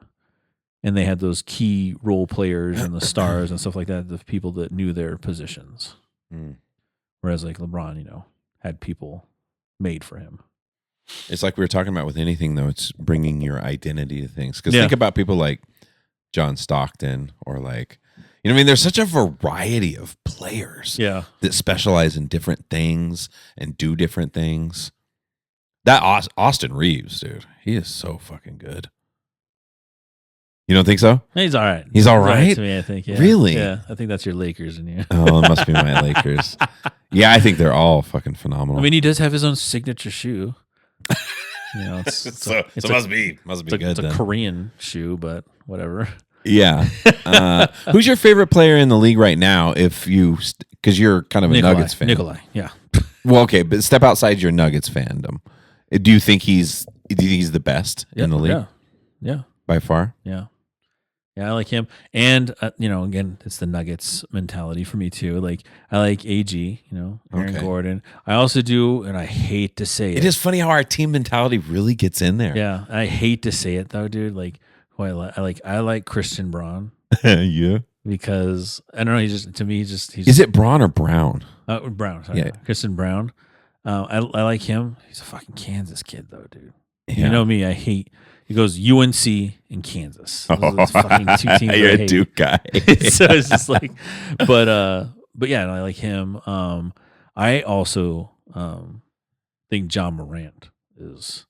And they had those key role players and the stars and stuff like that, the people that knew their positions. Whereas like LeBron, had people made for him.
It's like we were talking about with anything, though. It's bringing your identity to things. Because think about people like John Stockton or like, there's such a variety of players that specialize in different things and do different things. That Austin Reeves, dude, he is so fucking good. You don't think so?
He's all right.
He's all right?
To me, I think. Yeah.
Really?
Yeah. I think that's your Lakers in you.
Oh, it must be my Lakers. Yeah, I think they're all fucking phenomenal.
I mean, he does have his own signature shoe. It's
must be good.
It's a Korean shoe, but whatever.
Yeah. Who's your favorite player in the league right now? Because you're kind of a Nuggets fan.
Nikolai. Yeah.
Well, okay, but step outside your Nuggets fandom. Do you think he's the best in the league?
Yeah.
By far.
Yeah. Yeah, I like him. And, again, it's the Nuggets mentality for me, too. Like, I like AG, Aaron Gordon. I also do, and I hate to say it.
It is funny how our team mentality really gets in there.
Yeah, I hate to say it, though, dude. Like, I like Christian Braun.
Yeah.
Because, I don't know, he's
Is it Braun or Brown?
Brown, sorry. Yeah. Christian Braun. I like him. He's a fucking Kansas kid, though, dude.
Yeah.
You know me, I hate... He goes UNC and Kansas. Those fucking 2 teams.
You're a Duke guy.
So it's just like, but yeah, I like him. I also think John Morant is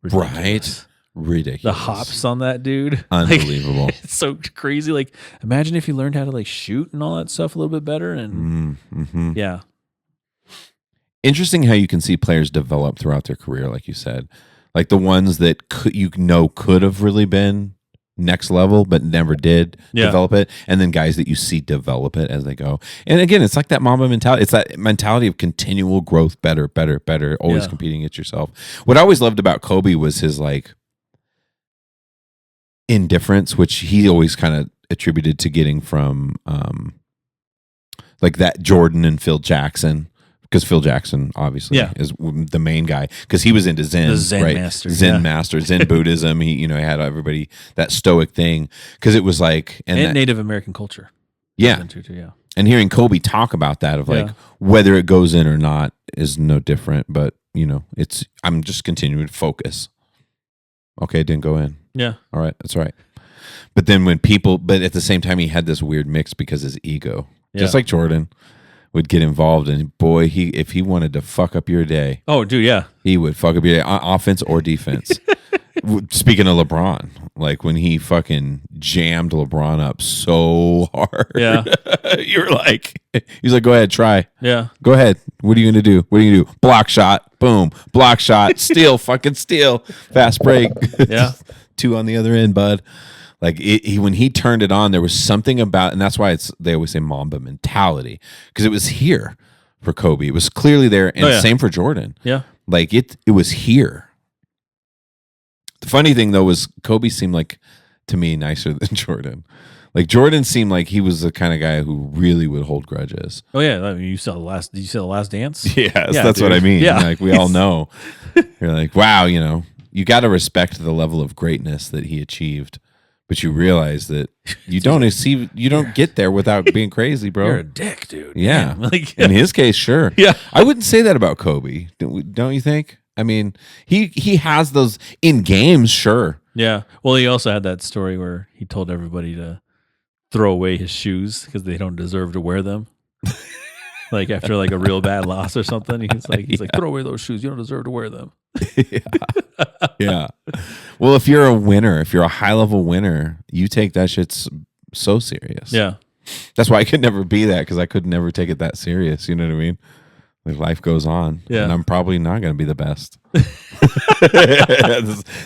ridiculous.
Ridiculous.
The hops on that dude,
unbelievable.
Like, it's so crazy. Like, imagine if he learned how to like shoot and all that stuff a little bit better. And yeah,
interesting how you can see players develop throughout their career, like you said. Like the ones that could have really been next level, but never did develop it. And then guys that you see develop it as they go. And again, it's like that Mamba mentality. It's that mentality of continual growth, better, always competing against yourself. What I always loved about Kobe was his like indifference, which he always kind of attributed to getting from like that Jordan and Phil Jackson. Because Phil Jackson, obviously, is the main guy. Because he was into Zen,
the Zen
right?
master.
Master, Zen Buddhism. He had everybody, that stoic thing. Because it was like...
And Native American culture.
Yeah.
Too, yeah.
And hearing Kobe talk about that of like
Yeah.
whether it goes in or not is no different. But I'm just continuing to focus. Okay, it didn't go in.
Yeah.
All right, that's right. But then but at the same time, he had this weird mix because his ego, just like Jordan, would get involved. And boy, if he wanted to fuck up your day,
Oh, dude, yeah.
he would fuck up your day, offense or defense. Speaking of LeBron, like when he fucking jammed LeBron up so hard,
Yeah.
you're like, he's like, go ahead, try.
Yeah.
Go ahead. What are you going to do? What are you going to do? Block shot. Boom. Block shot. Steal. Fucking steal. Fast break.
Yeah.
2 on the other end, bud. Like when he turned it on, there was something about, and that's why they always say Mamba mentality, because it was here for Kobe. It was clearly there, and same for Jordan.
Yeah.
Like it was here. The funny thing though was Kobe seemed like to me nicer than Jordan. Like Jordan seemed like he was the kind of guy who really would hold grudges.
Oh yeah, I mean, you saw the last Dance?
Yes,
Yeah,
that's
dude.
what I mean.
Yeah.
Like we all know. You're like, wow, you got to respect the level of greatness that he achieved, but you realize that you don't get there without being crazy, bro.
You're a dick, dude.
Yeah.
Man. Like,
In his case, sure.
Yeah.
I wouldn't say that about Kobe. Don't you think? I mean, he has those in games, sure.
Yeah. Well, he also had that story where he told everybody to throw away his shoes because they don't deserve to wear them. Like after like a real bad loss or something, he's like, throw away those shoes. You don't deserve to wear them.
Yeah. Well, if you're a winner, if you're a high level winner, you take that shit so serious.
Yeah.
That's why I could never be that, because I could never take it that serious. You know what I mean? Like life goes on,
Yeah.
and I'm probably not going to be the best.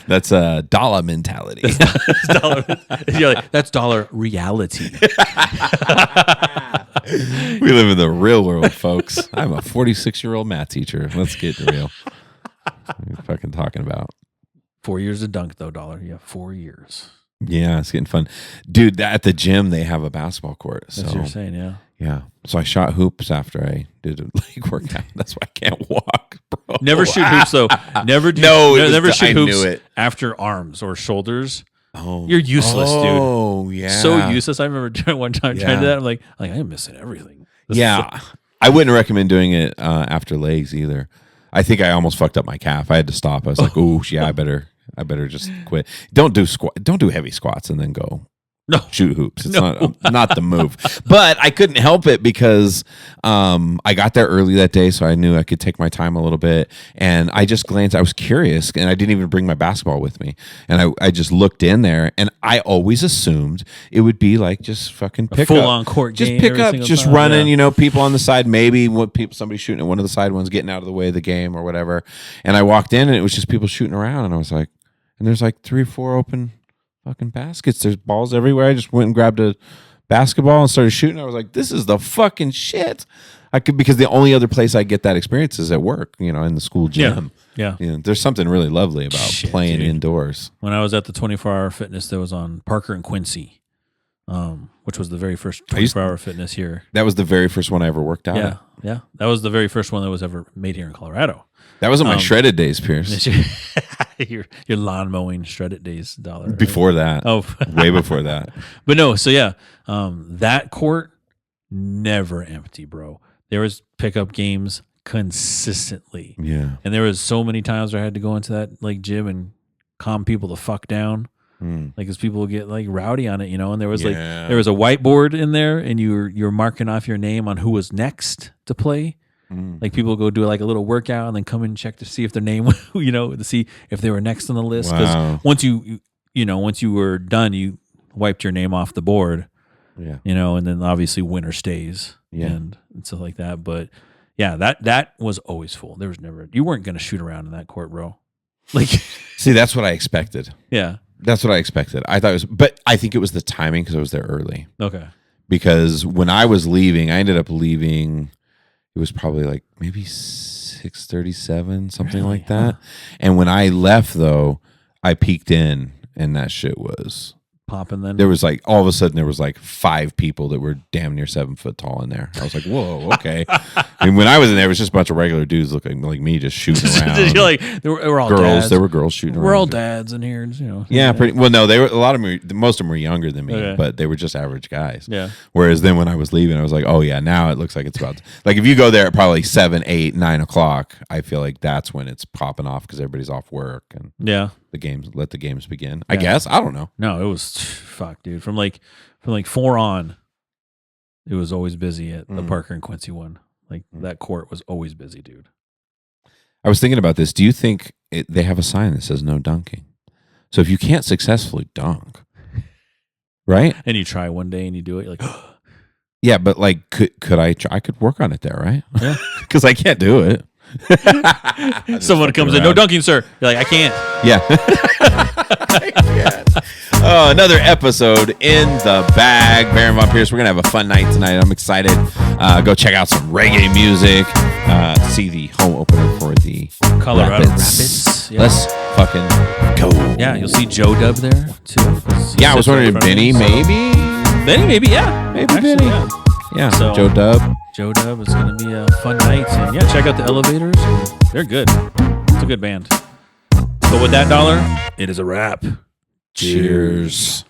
That's a dollar mentality.
You're like, that's dollar reality.
We live in the real world, folks. I'm a 46-year-old math teacher. Let's get real. What are you fucking talking about?
4 years of dunk though, dollar. Yeah, 4 years.
Yeah, it's getting fun. Dude, at the gym, they have a basketball court.
That's what you're saying, yeah.
Yeah. So I shot hoops after I did a leg workout. That's why I can't walk, bro.
Never shoot hoops though. Never do. Never shoot hoops after arms or shoulders.
Oh,
You're useless, dude.
Oh, yeah.
So useless. I remember doing one time trying to do that. I'm like I'm missing everything.
Yeah. I wouldn't recommend doing it after legs either. I think I almost fucked up my calf. I had to stop. I was like, "Ooh, yeah, I better just quit. Don't do heavy squats and then go
No.
shoot hoops. It's not the move." But I couldn't help it because I got there early that day, so I knew I could take my time a little bit. And I just glanced. I was curious, and I didn't even bring my basketball with me. And I just looked in there, and I always assumed it would be like just fucking pick
full
up,
on court
just
game
pick
every
up,
single
just
time.
running.
Yeah.
People on the side, maybe somebody shooting at one of the side ones, getting out of the way of the game or whatever. And I walked in, and it was just people shooting around, and I was like, and there's like 3 or 4 open fucking baskets. There's balls everywhere. I just went and grabbed a basketball and started shooting. I was like, this is the fucking shit. Because the only other place I get that experience is at work, in the school gym.
Yeah.
There's something really lovely about playing
dude.
indoors.
When I was at the 24-hour fitness that was on Parker and Quincy, which was the very first 24-hour fitness here.
That was the very first one I ever worked out at.
Yeah. That was the very first one that was ever made here in Colorado.
That wasn't my shredded days, Pierce.
your lawn mowing shredded days, dollar. Right?
Before that.
Oh,
way before that.
But no, so yeah, that court never empty, bro. There was pickup games consistently.
Yeah.
And there was so many times where I had to go into that like gym and calm people the fuck down. Like, because people would get like rowdy on it, and there was there was a whiteboard in there, and you were marking off your name on who was next to play. Like people go do like a little workout and then come in and check to see if their name, to see if they were next on the list. Because once once you were done, you wiped your name off the board.
Yeah.
And then obviously winner stays.
Yeah.
And stuff like that. But yeah, that was always full. There was never, you weren't going to shoot around in that court, bro. Like,
see, that's what I expected.
Yeah.
That's what I expected. I thought it was, but I think it was the timing because I was there early.
Okay.
Because when I was leaving, I ended up leaving. It was probably like maybe 6:37, something like that. And when I left, though, I peeked in, and that shit was
popping then.
There was like all of a sudden there was like 5 people that were damn near 7 foot tall in there. I was like, whoa, okay. And when I was in there, it was just a bunch of regular dudes looking like me, just shooting around.
You're like, we're all
girls.
dads.
There were girls shooting around.
We're all dads in here, you know.
Yeah, pretty well. No, they were a lot of them. Most of them were younger than me,
Okay.
but they were just average guys.
Yeah.
Whereas then when I was leaving, I was like, oh yeah, now it looks like it's about like if you go there at probably 7, 8, 9 o'clock, I feel like that's when it's popping off because everybody's off work and let the games begin. I guess I don't know.
No, it was fuck, dude. From like 4 on, it was always busy at the Parker and Quincy one. Like that court was always busy, dude.
I was thinking about this. Do you think they have a sign that says no dunking? So if you can't successfully dunk, right?
And you try one day and you do it, you're like,
yeah, but like, could I try? I could work on it there, right?
Yeah.
Because I can't do it.
Someone comes in, no dunking, sir. You're like, I can't.
Yeah. I can't. Oh, another episode in the bag. Baron Von Pierce, we're going to have a fun night tonight. I'm excited. Go check out some reggae music. See the home opener for the
Colorado
Rapids.
Yeah.
Let's fucking go.
Yeah, you'll see Joe Dub there, too.
Yeah, I was wondering if Benny, maybe?
Benny, maybe, yeah.
Maybe
Actually,
Benny.
yeah.
Yeah,
So-
Joe Dub.
Joe Dub is going to be a fun night. And yeah, check out the Elevators. They're good. It's a good band. But with that dollar, it is a wrap.
Cheers.